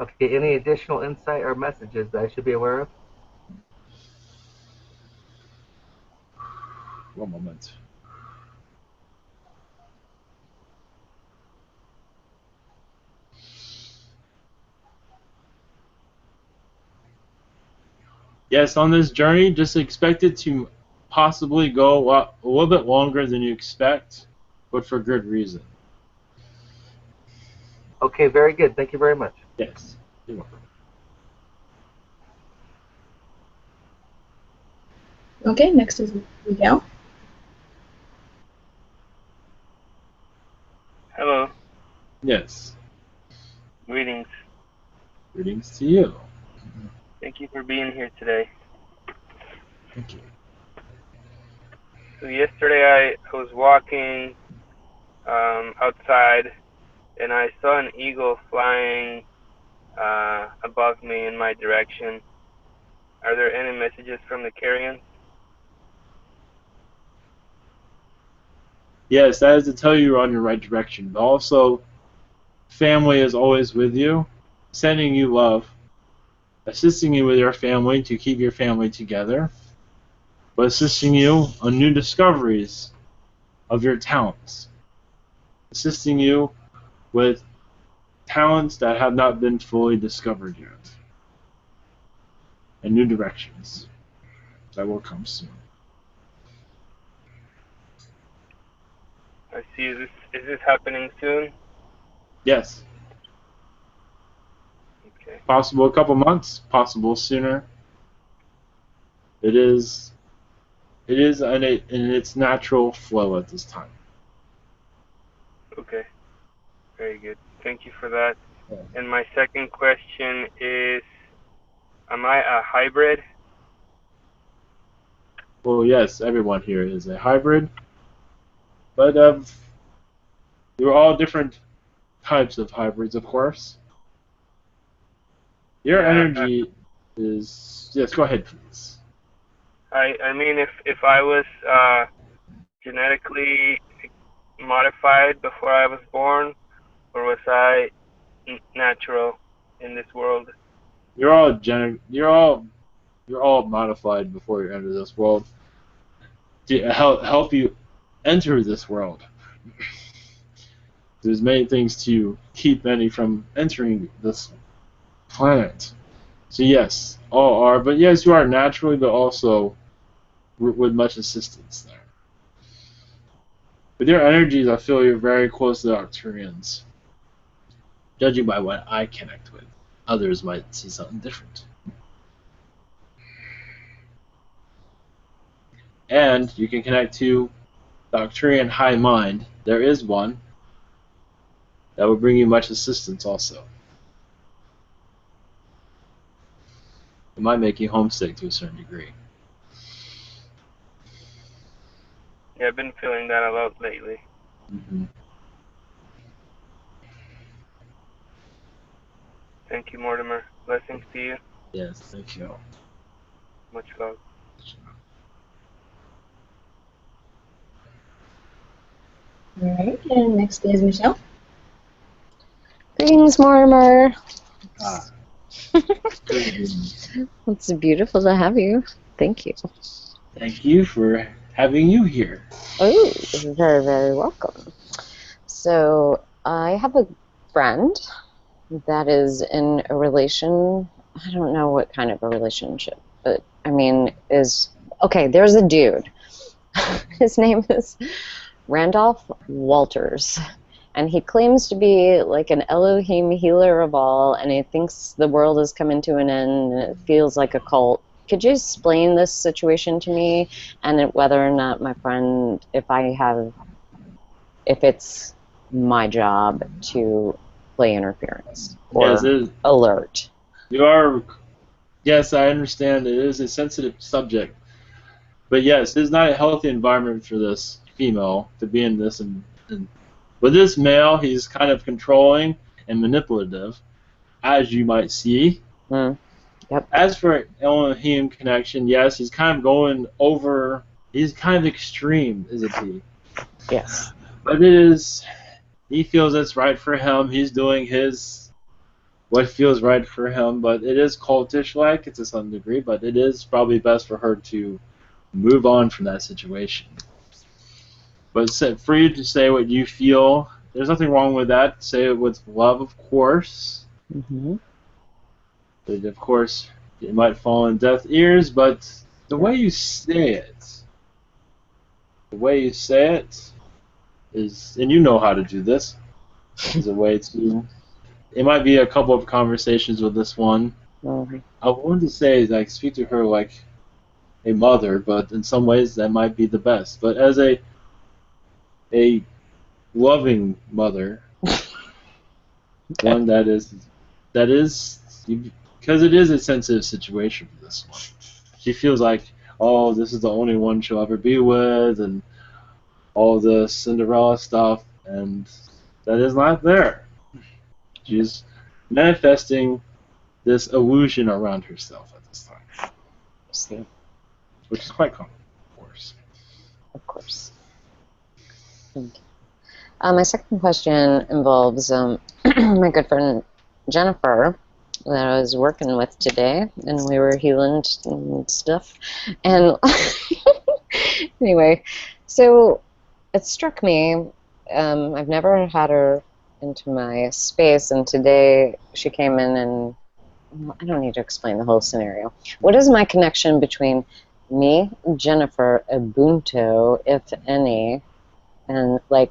Okay, any additional insight or messages that I should be aware of? One moment. Yes, on this journey, just expect it to possibly go a little bit longer than you expect, but for good reason. Okay, very good. Thank you very much. Yes, you're welcome. Okay, next is Miguel. Hello. Yes. Greetings. Greetings to you. Thank you for being here today. Thank you. So yesterday I was walking outside, and I saw an eagle flying above me in my direction. Are there any messages from the Carians? Yes, that is to tell you you're on your right direction. But also, family is always with you, sending you love, assisting you with your family to keep your family together, but assisting you on new discoveries of your talents, assisting you with talents that have not been fully discovered yet, and new directions that will come soon. I see. Is this happening soon? Yes. Okay. Possible a couple months, possible sooner. It is in its natural flow at this time. Okay. Very good. Thank you for that. Yeah. And my second question is, am I a hybrid? Well, yes, everyone here is a hybrid, but you're all different types of hybrids, of course. Your Yeah, energy is... Yes, go ahead, please. I mean, if I was genetically modified before I was born, or was I natural in this world? You're all modified before you enter this world to help you enter this world. There's many things to keep many from entering this planet. So yes, all are, but yes, you are naturally, but also with much assistance there. With your energies, I feel you're very close to the Arcturians. Judging by what I connect with, others might see something different. And you can connect to the Arcturian High Mind. There is one that will bring you much assistance also. It might make you homesick to a certain degree. Yeah, I've been feeling that a lot lately. Mm-hmm. Thank you, Mortimer. Blessings to you. Yes, thank you. Much love. Alright, and next is Michelle. Greetings, Mortimer. Ah. It's beautiful to have you. Thank you. Thank you for having you here. Oh, you're very, very welcome. So, I have a friend that is in a relation. I don't know what kind of a relationship, but I mean, okay, there's a dude. His name is Randolph Walters. And he claims to be like an Elohim healer of all, and he thinks the world is coming to an end, and it feels like a cult. Could you explain this situation to me, and whether or not my friend, if it's my job to play interference or Yes, alert? Yes, I understand it is a sensitive subject. But yes, it's not a healthy environment for this female to be in this. And with this male, he's kind of controlling and manipulative, as you might see. Mm. Yep. As for Elohim connection, yes, he's kind of going over. He's kind of extreme, isn't he? Yes. But he feels it's right for him. He's doing what feels right for him. But it is cultish-like to some degree. But it is probably best for her to move on from that situation. But for you to say what you feel, there's nothing wrong with that. Say it with love, of course. Mm-hmm. But of course, it might fall in deaf ears, but the way you say it is, and you know how to do this, is a way to, it might be a couple of conversations with this one. Mm-hmm. I wanted to say, like, speak to her like a mother, but in some ways that might be the best. But as a loving mother, one that is, because it is a sensitive situation for this one. She feels like, oh, this is the only one she'll ever be with, and all the Cinderella stuff, and that is not there. She's manifesting this illusion around herself at this time. See. Which is quite common, of course. Of course. Thank you. My second question involves my good friend Jennifer that I was working with today, and we were healing and stuff. And anyway, so it struck me, I've never had her into my space, and today she came in and, well, I don't need to explain the whole scenario. What is my connection between me, Jennifer, Ubuntu, if any, and like,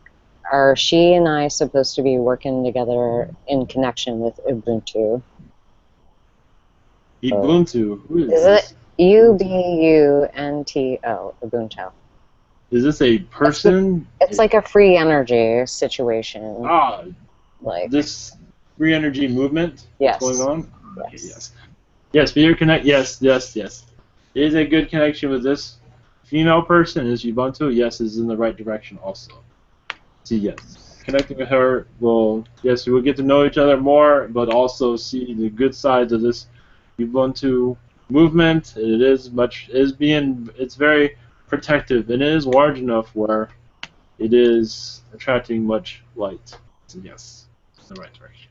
are she and I supposed to be working together in connection with Ubuntu? Ubuntu? Who is Is this? it Ubuntu, Ubuntu? Is this a person? It's like a free energy situation. Ah, like this free energy movement yes. What's going on? Yes. Okay, yes. Yes, but you're yes. It is a good connection with this female person. Is Ubuntu? Yes, is in the right direction also. See, yes. Connecting with her will, yes, we will get to know each other more, but also see the good sides of this Ubuntu movement. It's very protective, and it is large enough where it is attracting much light. So yes, it's in the right direction.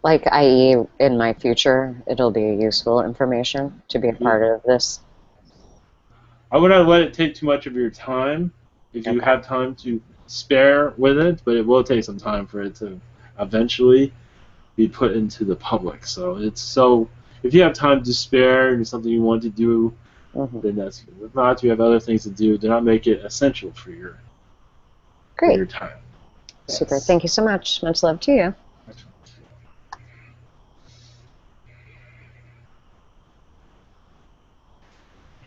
Like, i.e., in my future, it'll be useful information to be a part of this. I would not let it take too much of your time if you have time to spare with it, but it will take some time for it to eventually be put into the public. So if you have time to spare and it's something you want to do, then that's good. If not, you have other things to do. Do not make it essential for your time. Super. Yes. Thank you so much. Much love to you.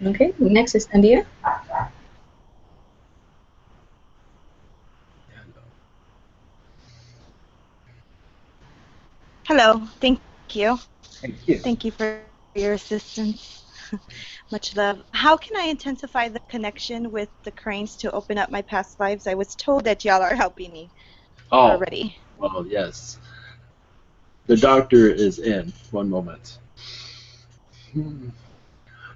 Okay, next is Andia. Hello, thank you. Thank you. Thank you for your assistance. Much love. How can I intensify the connection with the Cranes to open up my past lives? I was told that y'all are helping me Oh, already. well, yes. The doctor is in. One moment.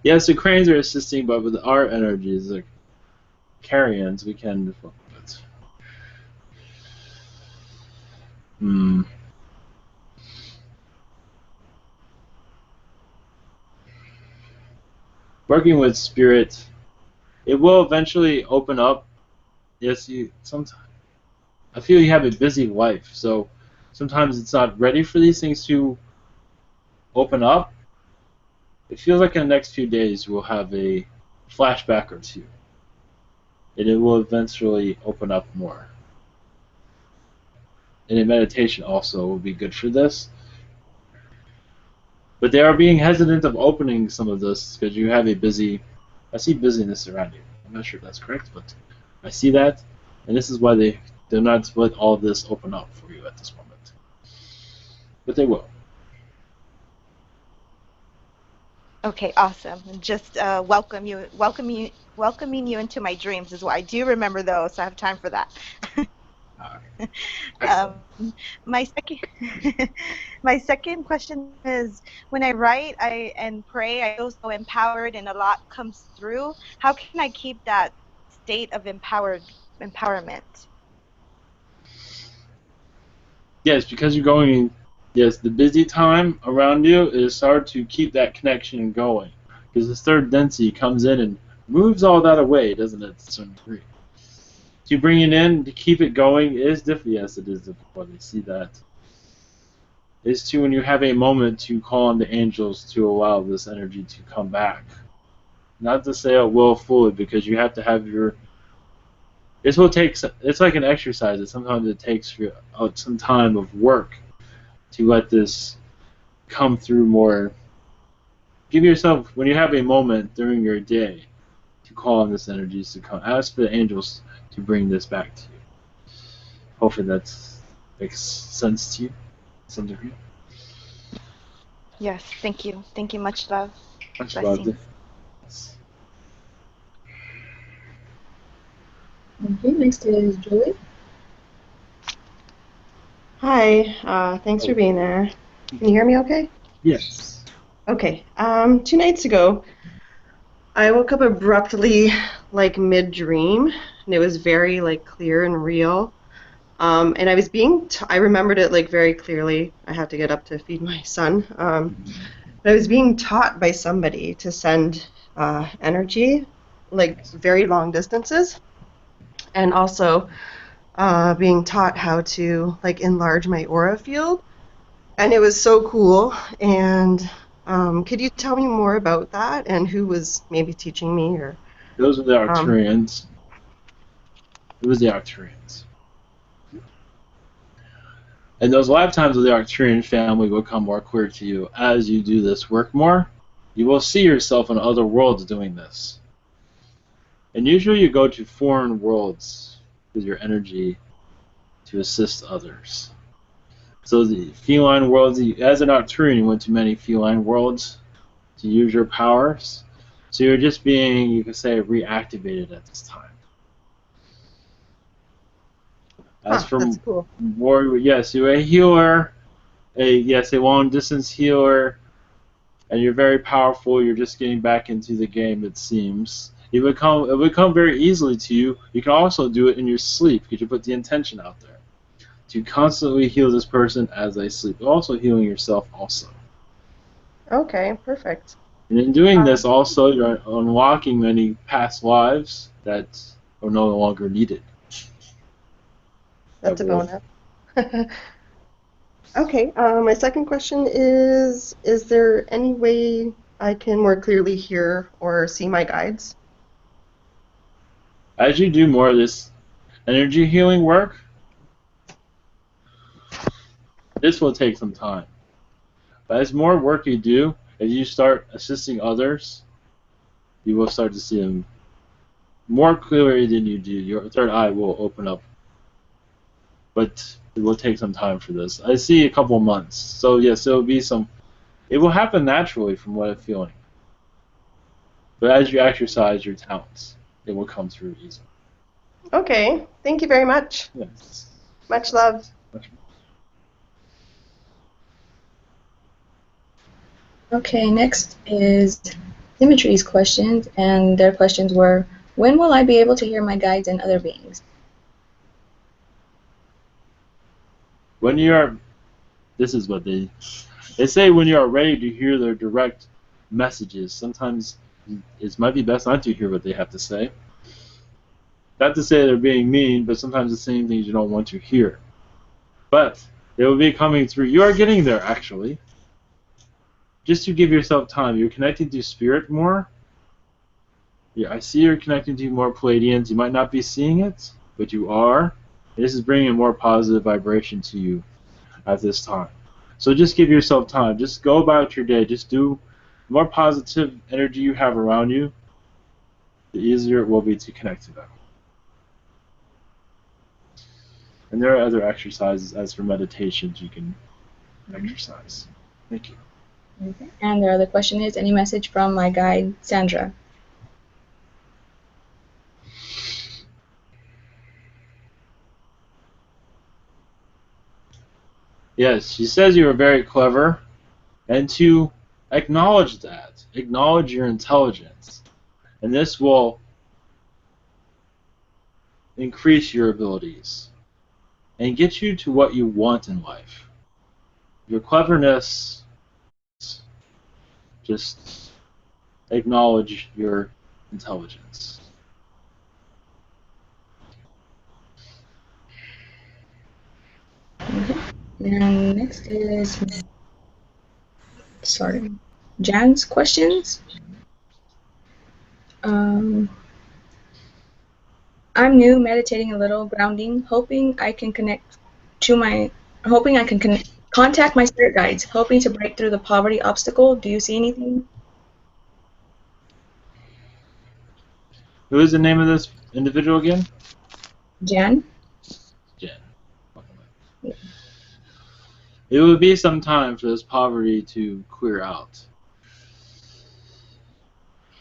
Yes, the cranes are assisting, but with our energies, the Carians, we can. Hmm. Working with spirit, it will eventually open up. Yes, you. Sometimes I feel you have a busy life, so sometimes it's not ready for these things to open up. It feels like in the next few days we'll have a flashback or two, and it will eventually open up more. And a meditation also will be good for this. But they are being hesitant of opening some of this because you have a busy. I see busyness around you. I'm not sure if that's correct, but I see that, and this is why they're not let all this open up for you at this moment. But they will. Okay, awesome. Just welcoming you into my dreams is what I do remember those, so I have time for that. My second my second question is, when I write and pray, I feel so empowered and a lot comes through. How can I keep that state of empowerment? Yes, because you're going. Yes, the busy time around you is hard to keep that connection going because this third density comes in and moves all that away, doesn't it? To some degree. To bring it in to keep it going is difficult. Yes, it is difficult. I see that. Is to when you have a moment to call on the angels to allow this energy to come back. Not to say it will fully, because you have to have your. This will take. It's like an exercise. That sometimes it takes some time of work to let this come through more. Give yourself, when you have a moment during your day, to call on this energy to come. Ask for the angels to bring this back to you. Hopefully that makes sense to you, to some degree. Yes, thank you. Thank you. Much love. Much Blessings. love. Okay, next is Julie. Hi, thanks for being there. Can you hear me okay? Yes. Okay, 2 nights ago, I woke up abruptly, like mid-dream, and it was very, like, clear and real. And I remembered it, like, very clearly. I had to get up to feed my son. But I was being taught by somebody to send energy, like, very long distances, and also being taught how to, like, enlarge my aura field. And it was so cool. And could you tell me more about that and who was maybe teaching me? Or those are the Arcturians. It was the Arcturians. And those lifetimes of the Arcturian family will become more clear to you as you do this work more. You will see yourself in other worlds doing this. And usually you go to foreign worlds with your energy to assist others. So the feline worlds, as an Arcturian, you went to many feline worlds to use your powers. So you're just being, you could say, reactivated at this time. As for that's cool. warrior, yes, you're a healer, a long distance healer, and you're very powerful. You're just getting back into the game, it seems. It will come very easily to you. You can also do it in your sleep because you put the intention out there to constantly heal this person as they sleep. Also healing yourself also. Okay, perfect. And in doing this also, you're unlocking many past lives that are no longer needed. That's a bonus. Okay, my second question is there any way I can more clearly hear or see my guides? As you do more of this energy healing work, this will take some time. But as more work you do, as you start assisting others, you will start to see them more clearly than you do. Your third eye will open up. But it will take some time for this. I see a couple months. So yes, there will be some It will happen naturally from what I'm feeling. But as you exercise your talents, it will come through easily. Okay. Thank you very much. Yes. Much love. Okay, next is Symmetry's questions, and their questions were, when will I be able to hear my guides and other beings? When you are, this is what they say, when you are ready to hear their direct messages. Sometimes it might be best not to hear what they have to say. Not to say they're being mean, but sometimes they're saying things you don't want to hear. But they will be coming through. You are getting there, actually. Just to give yourself time. You're connecting to spirit more. Yeah, I see you're connecting to more Pleiadians. You might not be seeing it, but you are. This is bringing a more positive vibration to you at this time. So just give yourself time. Just go about your day. Just do the more positive energy you have around you, the easier it will be to connect to them. And there are other exercises as for meditations you can exercise. Thank you. Okay. And their other question is, any message from my guide, Sandra? Yes, she says you are very clever, and to acknowledge that, acknowledge your intelligence, and this will increase your abilities and get you to what you want in life. Your cleverness, just acknowledge your intelligence. Okay. And next is, Jan's questions. I'm new, meditating a little, grounding, hoping I can contact my spirit guides, hoping to break through the poverty obstacle. Do you see anything? Who is the name of this individual again? Jan? Jen. It will be some time for this poverty to clear out.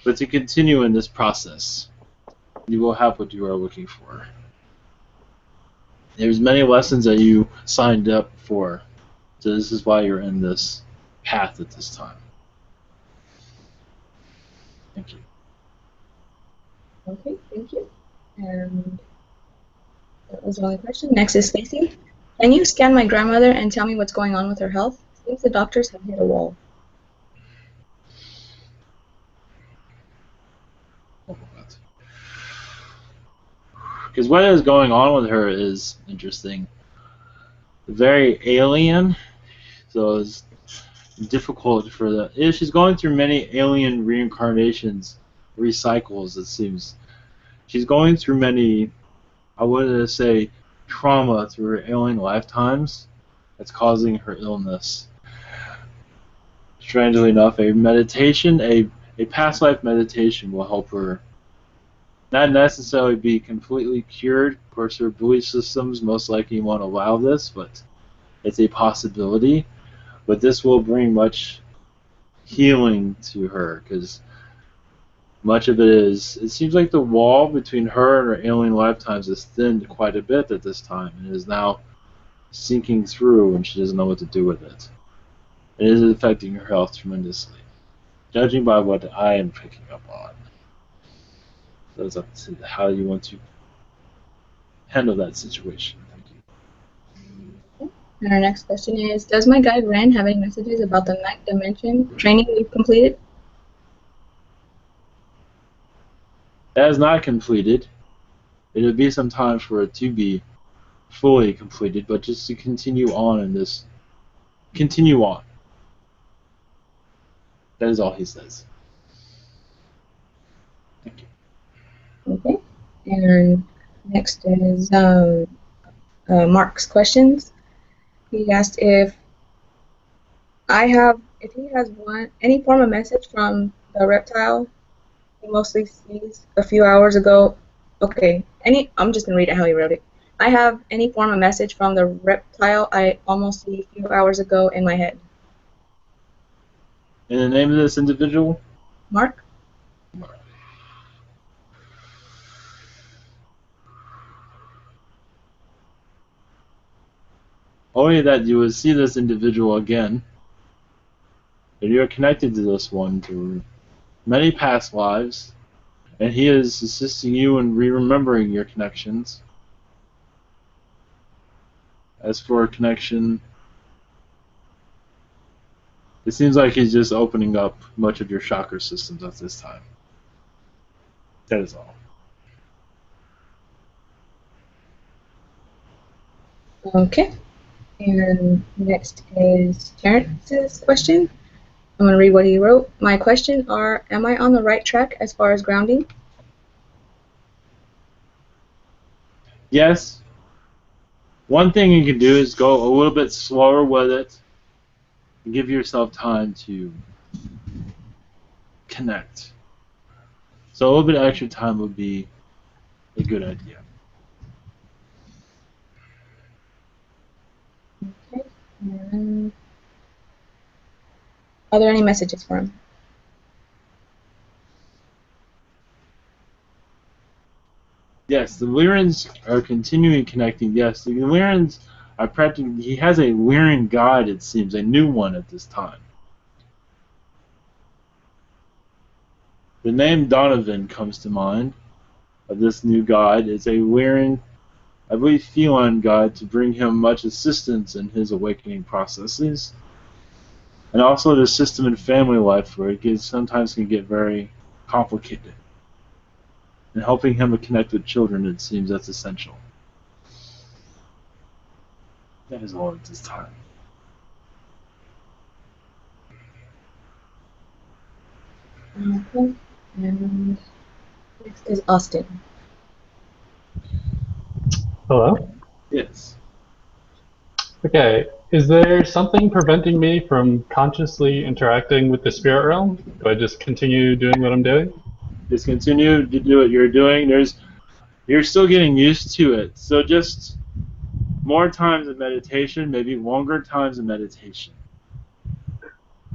But to continue in this process, you will have what you are looking for. There's many lessons that you signed up for, so this is why you're in this path at this time. Thank you. Okay, thank you. And that was the only question. Next is Stacy. Can you scan my grandmother and tell me what's going on with her health? Seems the doctors have hit a wall. Because what is going on with her is interesting. Very alien, so it's difficult for the. She's going through many alien reincarnations, recycles. It seems she's going through many. I wouldn't say trauma through her alien lifetimes. That's causing her illness. Strangely enough, a meditation, a past life meditation will help her not necessarily be completely cured. Of course, her belief systems most likely won't allow this, but it's a possibility. But this will bring much healing to her, because much of it is, it seems like the wall between her and her alien lifetimes is thinned quite a bit at this time, and is now sinking through, and she doesn't know what to do with it. It is affecting her health tremendously, judging by what I am picking up on. So it's up to how you want to handle that situation. Thank you. And our next question is, does my guide Ren have any messages about the ninth dimension training we've completed? That is not completed. It will be some time for it to be fully completed, but just to continue on in this. Continue on. That is all he says. Thank you. Okay. And next is Mark's questions. He asked if he has any form of message from the reptile he mostly sees a few hours ago. Okay, I'm just gonna read it how he wrote it. I have any form of message from the reptile I almost see a few hours ago in my head. And the name of this individual? Mark? Only that you would see this individual again, and you're connected to this one through many past lives, and he is assisting you in remembering your connections. As for a connection, it seems like he's just opening up much of your chakra systems at this time. That is all. Okay. And next is Terrence's question. I'm going to read what he wrote. My question are, am I on the right track as far as grounding? Yes. One thing you can do is go a little bit slower with it and give yourself time to connect. So a little bit of extra time would be a good idea. Okay. And are there any messages for him? Yes, the Lyrans are continuing connecting. Yes, the Lyrans are practicing. He has a Lyran guide, it seems, a new one at this time. The name Donovan comes to mind of this new guide. It's a Lyran, I believe, feline guide to bring him much assistance in his awakening processes. And also the system in family life where it sometimes can get very complicated. And helping him to connect with children, it seems that's essential. That is all at this time. Okay. And next is Austin. Hello? Yes. Okay, is there something preventing me from consciously interacting with the spirit realm? Do I just continue doing what I'm doing? Just continue to do what you're doing. You're still getting used to it. So just more times of meditation, maybe longer times of meditation.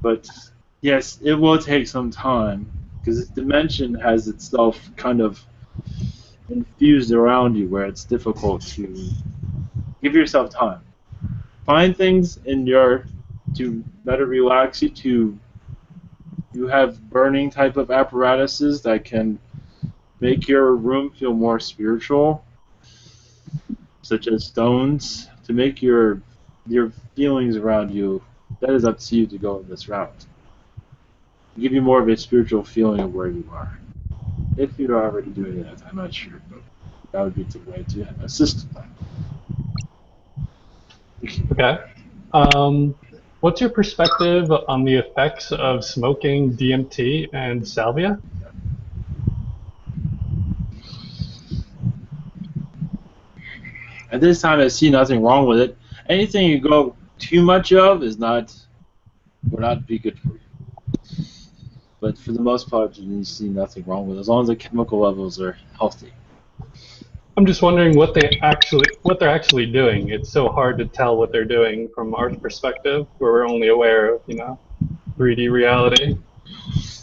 But yes, it will take some time because this dimension has itself kind of infused around you where it's difficult to give yourself time. Find things to better relax you. You have burning type of apparatuses that can make your room feel more spiritual, such as stones, to make your feelings around you. That is up to you to go in this route. Give you more of a spiritual feeling of where you are. If you're already doing that, I'm not sure, but that would be the way to assist that. Okay. What's your perspective on the effects of smoking DMT and salvia? At this time, I see nothing wrong with it. Anything you go too much of will not be good for you. But for the most part, you see nothing wrong with it, as long as the chemical levels are healthy. I'm just wondering what they're actually doing. It's so hard to tell what they're doing from our perspective, where we're only aware of, 3D reality.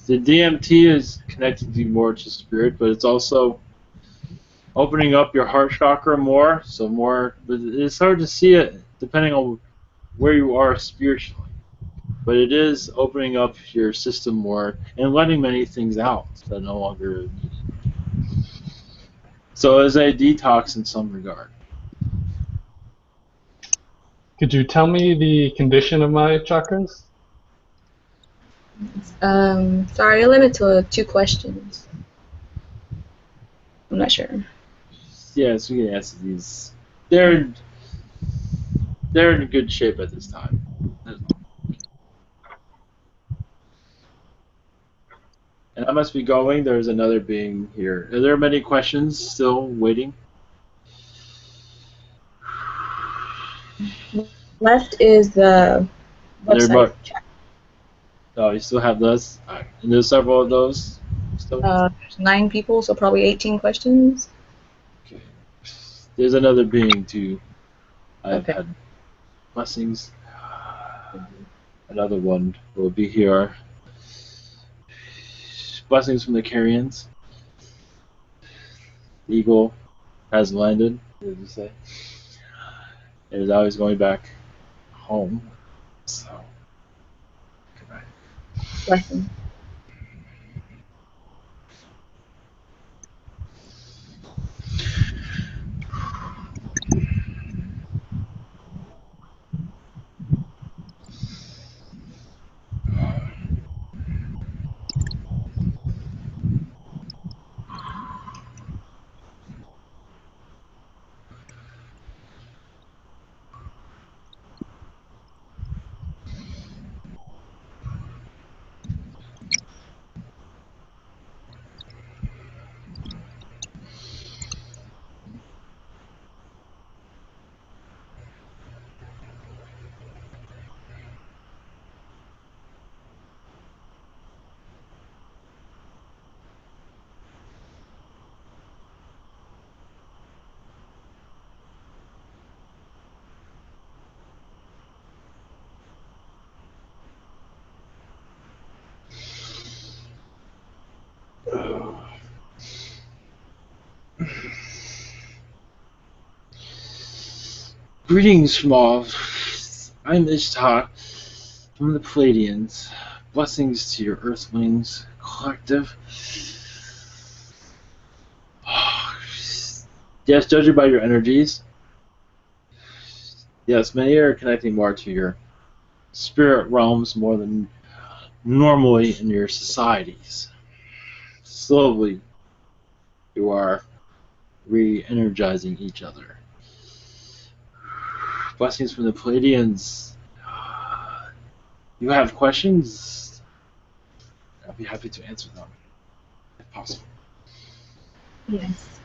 The DMT is connecting you more to spirit, but it's also opening up your heart chakra more. But it's hard to see it depending on where you are spiritually. But it is opening up your system more and letting many things out that no longer are needed. So it's a detox in some regard. Could you tell me the condition of my chakras? Sorry, I limit to 2 questions. I'm not sure. Yes, we can answer these. They're in good shape at this time. And I must be going. There's another being here. Are there many questions still waiting? Left is the website. Oh, you still have those? All right. And there's several of those still? There's 9 people, so probably 18 questions. Okay. There's another being too. I've Okay. had blessings. Another one will be here Blessings from the Carians. The eagle has landed, what did you say? It is always going back home. So, good night. Blessing. Greetings from all. I'm Ishtar from the Pleiadians. Blessings to your Earthlings collective. Yes, judging by your energies. Yes, many are connecting more to your spirit realms more than normally in your societies. Slowly, you are re-energizing each other. Blessings from the Pleiadians. You have questions? I'll be happy to answer them, if possible. Yes.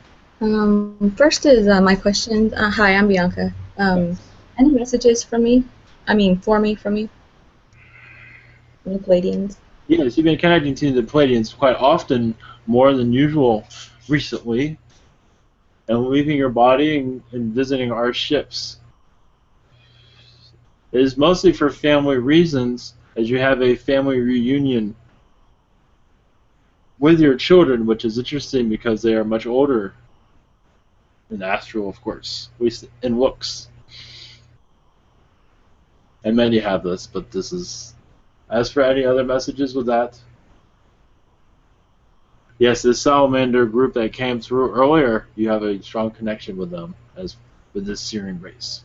First is my question. Hi, I'm Bianca. Any messages from me? From you? From the Pleiadians? Yes, you've been connecting to the Pleiadians quite often, more than usual recently, and leaving your body and visiting our ships. It is mostly for family reasons, as you have a family reunion with your children, which is interesting because they are much older than Astral, of course, at least in looks. And many have this, but this is... As for any other messages with that? Yes, the salamander group that came through earlier, you have a strong connection with them, as with this Sirian race.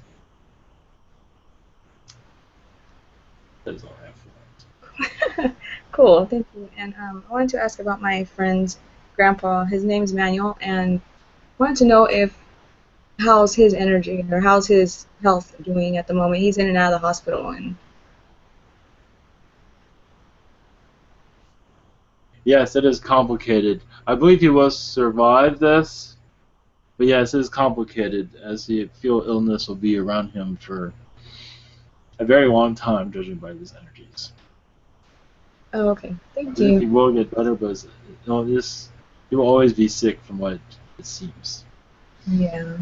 That is all I have for that. Cool, thank you. And I wanted to ask about my friend's grandpa. His name's Manuel, and I wanted to know how's his energy or how's his health doing at the moment. He's in and out of the hospital, and Yes, it is complicated. I believe he will survive this, but yes, it is complicated, as the feel illness will be around him for a very long time, judging by these energies. oh, okay, thank I think he you. will get better, but he will always be sick from what it seems. Yeah.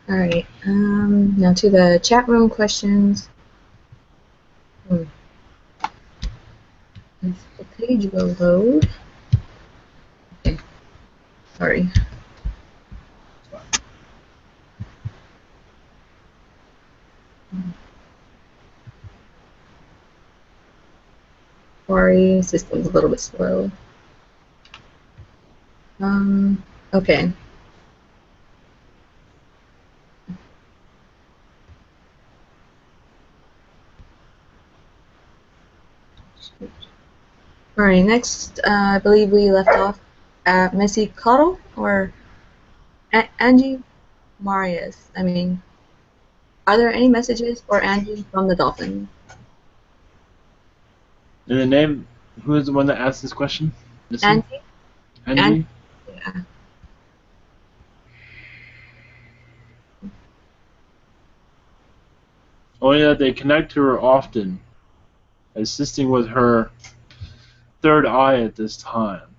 All right. Now to the chat room questions. If the page will load. Okay. Sorry. Sorry, system's a little bit slow. Okay. All right, next, I believe we left off at Missy Cottle or Angie Marias. Are there any messages for Angie from the Dolphin? And the name, who is the one that asked this question? Angie? Angie? Yeah. Only that they connect to her often, assisting with her third eye at this time.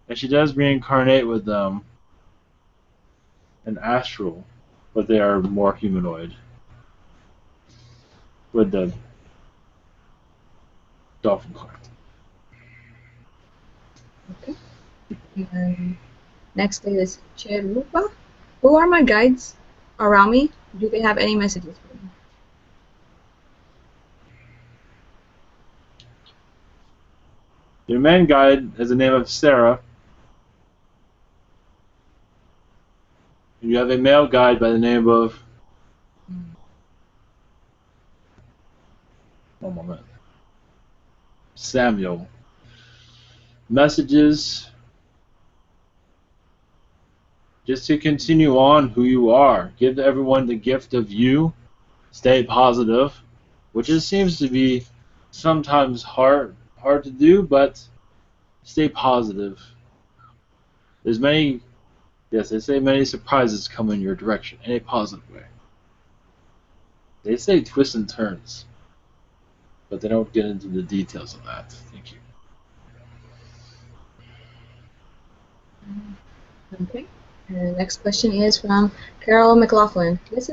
And she does reincarnate with them in astral, but they are more humanoid with the dolphin collective. Okay. And next is Cherupa. Who are my guides around me? Do they have any messages for me? Your main guide has the name of Sarah. You have a male guide by the name of... One moment. Samuel. Messages just to continue on who you are. Give everyone the gift of you. Stay positive, which just seems to be sometimes hard to do, but stay positive. There's many, yes, they say many surprises come in your direction in a positive way. They say twists and turns, but they don't get into the details of that. Thank you. Okay. And next question is from Carol McLaughlin. This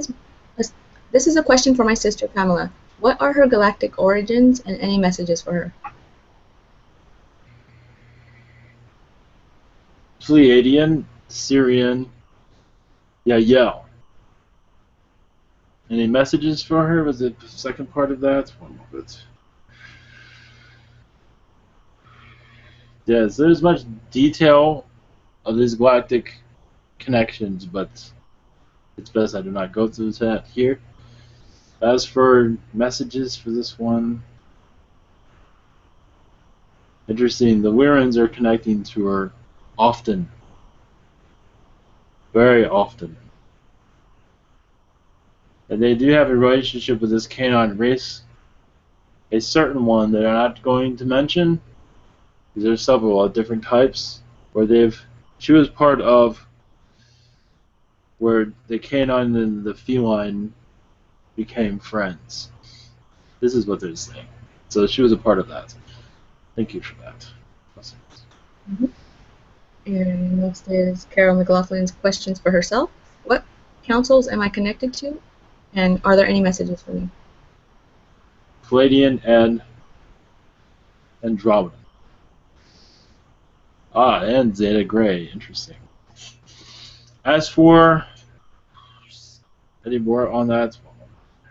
is a question for my sister Pamela. What are her galactic origins and any messages for her? Pleiadian, Sirian, Yael. Any messages for her? Was it the second part of that? One moment. Yes, there's much detail of these galactic connections, but it's best I do not go through that here. As for messages for this one, interesting. The Wirans are connecting to her often, very often. And they do have a relationship with this canine race, a certain one that I'm not going to mention, because there's several different types, where she was part of where the canine and the feline became friends. This is what they're saying. So she was a part of that. Thank you for that. Mm-hmm. And next is Carol McLaughlin's questions for herself. What councils am I connected to? And are there any messages for me? Pleiadian and Andromeda. And Zeta Gray. Interesting. As for any more on that,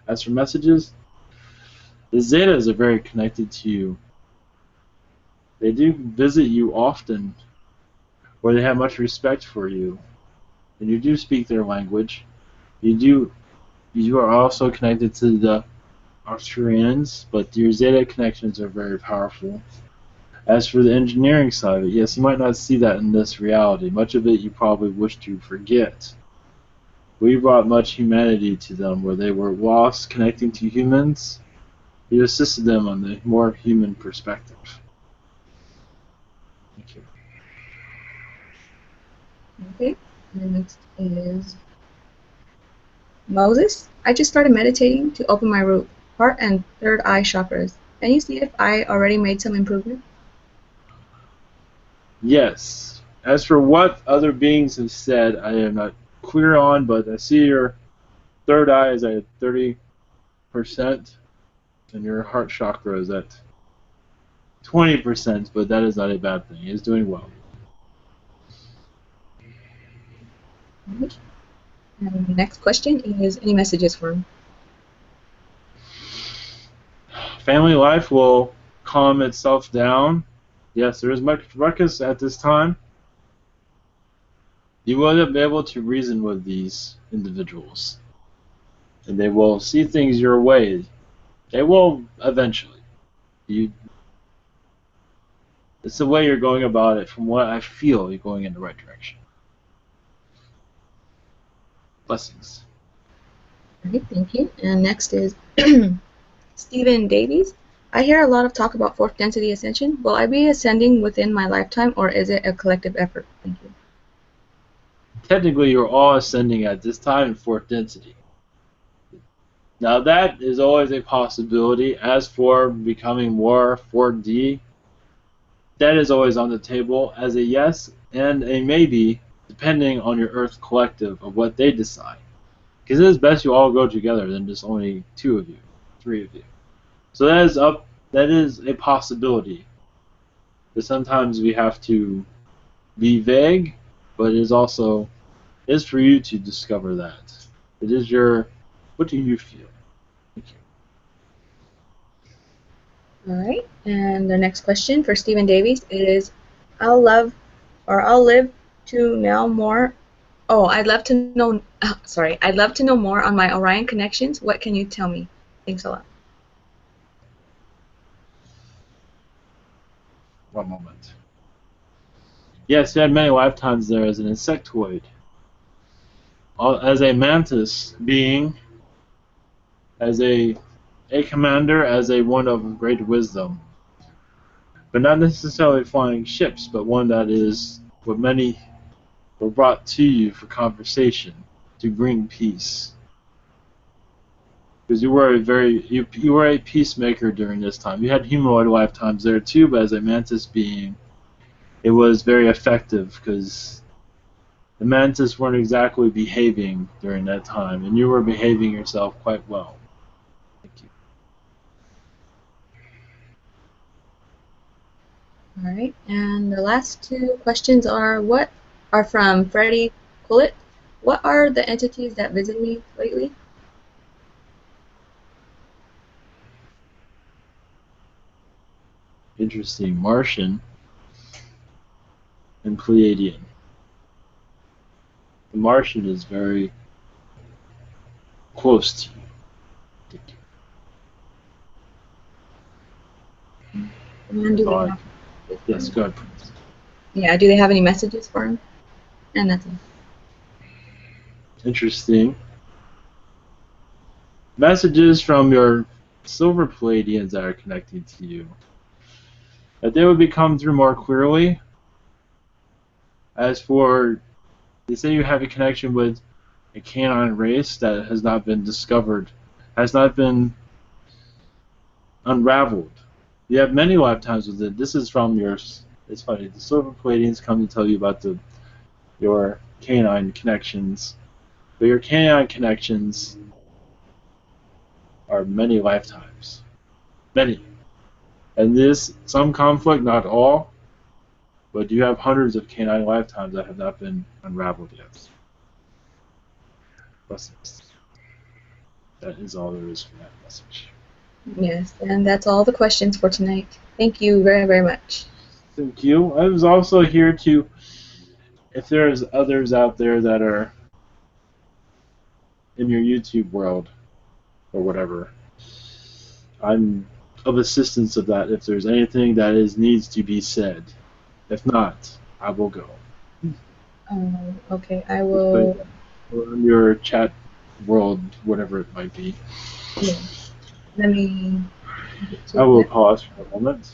as for messages, the Zetas are very connected to you. They do visit you often, where they have much respect for you, and you do speak their language. You are also connected to the Carians, but your Zeta connections are very powerful. As for the engineering side of it, yes, you might not see that in this reality. Much of it you probably wish to forget. We brought much humanity to them, where they were lost connecting to humans. You assisted them on the more human perspective. Thank you. Okay. And next is Moses. I just started meditating to open my root, heart, and third eye chakras. Can you see if I already made some improvement? Yes. As for what other beings have said, I am not clear on, but I see your third eye is at 30%, and your heart chakra is at 20%, but that is not a bad thing. He is doing well. And the next question is any messages for him? Family life will calm itself down. Yes, there is much ruckus at this time. You will be able to reason with these individuals, and they will see things your way. They will eventually. It's the way you're going about it. From what I feel, you're going in the right direction. Blessings. Okay, thank you. And next is Stephen Davies. I hear a lot of talk about fourth density ascension. Will I be ascending within my lifetime, or is it a collective effort? Thank you. Technically, you're all ascending at this time in fourth density. Now, that is always a possibility. As for becoming more 4D, that is always on the table as a yes and a maybe, depending on your Earth collective of what they decide. Because it is best you all go together than just only 2 of you, 3 of you. So that is a possibility But sometimes we have to be vague, but it is for you to discover that. It is what do you feel? Thank you. All right. And the next question for Stephen Davies is, I'll live to know more. Oh, I'd love to know. Sorry, I'd love to know more on my Orion connections. What can you tell me? Thanks a lot. One moment. Yes, you had many lifetimes there as an insectoid. As a mantis being, as a commander, as a one of great wisdom. But not necessarily flying ships, but one that is what many were brought to you for conversation, to bring peace. Because you were you were a peacemaker during this time. You had humanoid lifetimes there too, but as a mantis being, it was very effective because the mantis weren't exactly behaving during that time, and you were behaving yourself quite well. Thank you. All right. And the last two questions are from Freddie Kulit. What are the entities that visit me lately? Interesting. Martian and Pleiadian. The Martian is very close to you. Thank you. And do they have, Yes, go ahead. yeah, do they have any messages for him? And that's it. Interesting. Messages from your silver Pleiadians that are connecting to you. That they would become through more clearly. As for, they say you have a connection with a canine race that has not been discovered, has not been unraveled. You have many lifetimes with it. This is from yours. It's funny. The silver Pleiadians come to tell you about your canine connections. But your canine connections are many lifetimes. Many. And this, some conflict, not all, but you have hundreds of canine lifetimes that have not been unraveled yet. Blessings. That is all there is for that message. Yes, and that's all the questions for tonight. Thank you very, very much. Thank you. I was also here to, if there's others out there that are in your YouTube world or whatever, I'm of assistance of that if there's anything that needs to be said. If not, I will go. Okay, I will. Or in your chat world, whatever it might be. Yeah. Let me. I will pause for a moment.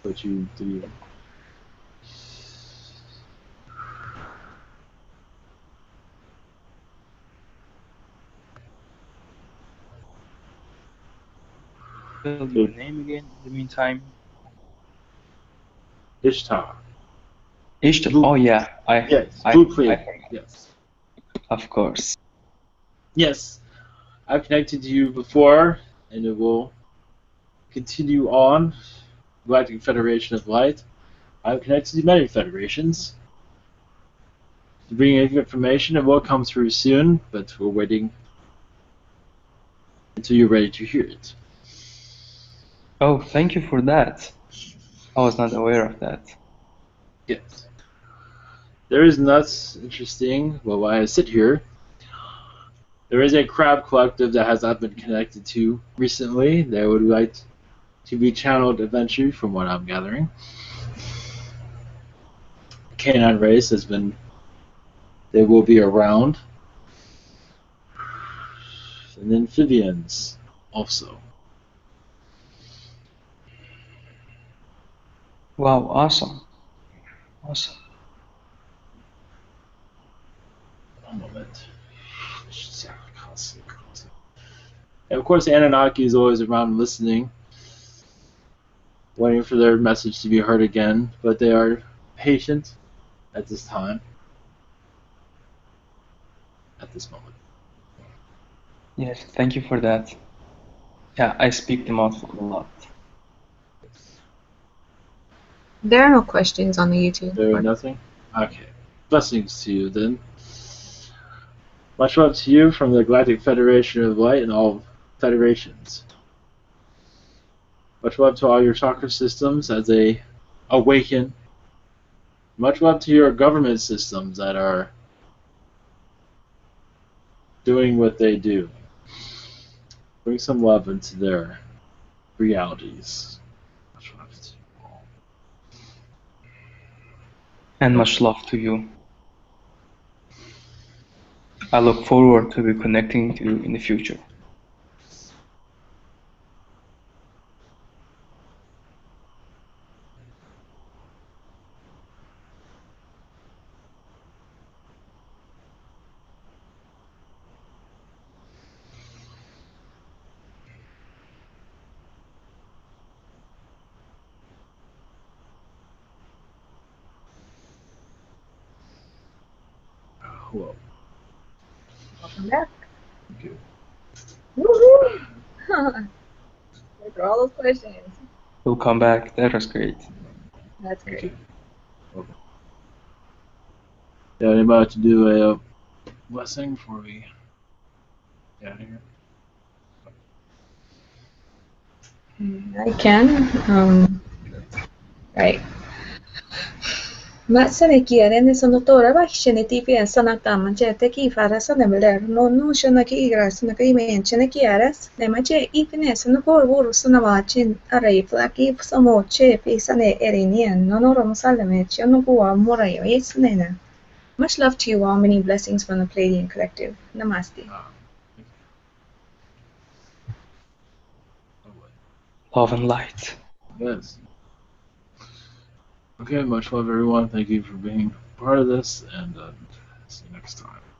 Let you do. Spell your name again in the meantime. Ishtar. Ishtar. Oh yeah, Yes. Blue Pleiadian. Yes. Of course. Yes. I've connected to you before, and it will continue on. Galactic Federation of Light. I've connected to many federations to bring you information. It will come through soon, but we're waiting until you're ready to hear it. Oh, thank you for that. I was not aware of that. Yes. There is nuts interesting. Well, while I sit here, there is a crab collective that has not been connected to recently. They would like to be channeled eventually, from what I'm gathering. Canine race has been. They will be around. And amphibians also. Wow, awesome. Awesome. One moment. And of course, Anunnaki is always around listening, waiting for their message to be heard again, but they are patient at this time, at this moment. Yes, thank you for that. Yeah, I speak them also a lot. There are no questions on the YouTube. There are nothing? Okay. Blessings to you then. Much love to you from the Galactic Federation of Light and all federations. Much love to all your chakra systems as they awaken. Much love to your government systems that are doing what they do. Bring some love into their realities. Much love to you all. And much love to you. I look forward to be connecting to you in the future. Whoa. Welcome back. Thank you. Woohoo! After all those questions. We'll come back. That was great. That's Thank great. you. Okay. Yeah, anybody to do a blessing before we get out of here? I can. Right. Masane kiaren sonotora vakshene tipian sanatama teki farasana beler no shana ki igrasana ki menchene kiaras nemache ifine sonopor sonavachin arai flaki samoche pisane erinian nonorom salame chonopua morayo yesnena. Much love to you all. Many blessings from the Pleiadian Collective. Namaste. Love and light. Yes. Okay, much love everyone. Thank you for being part of this, and see you next time.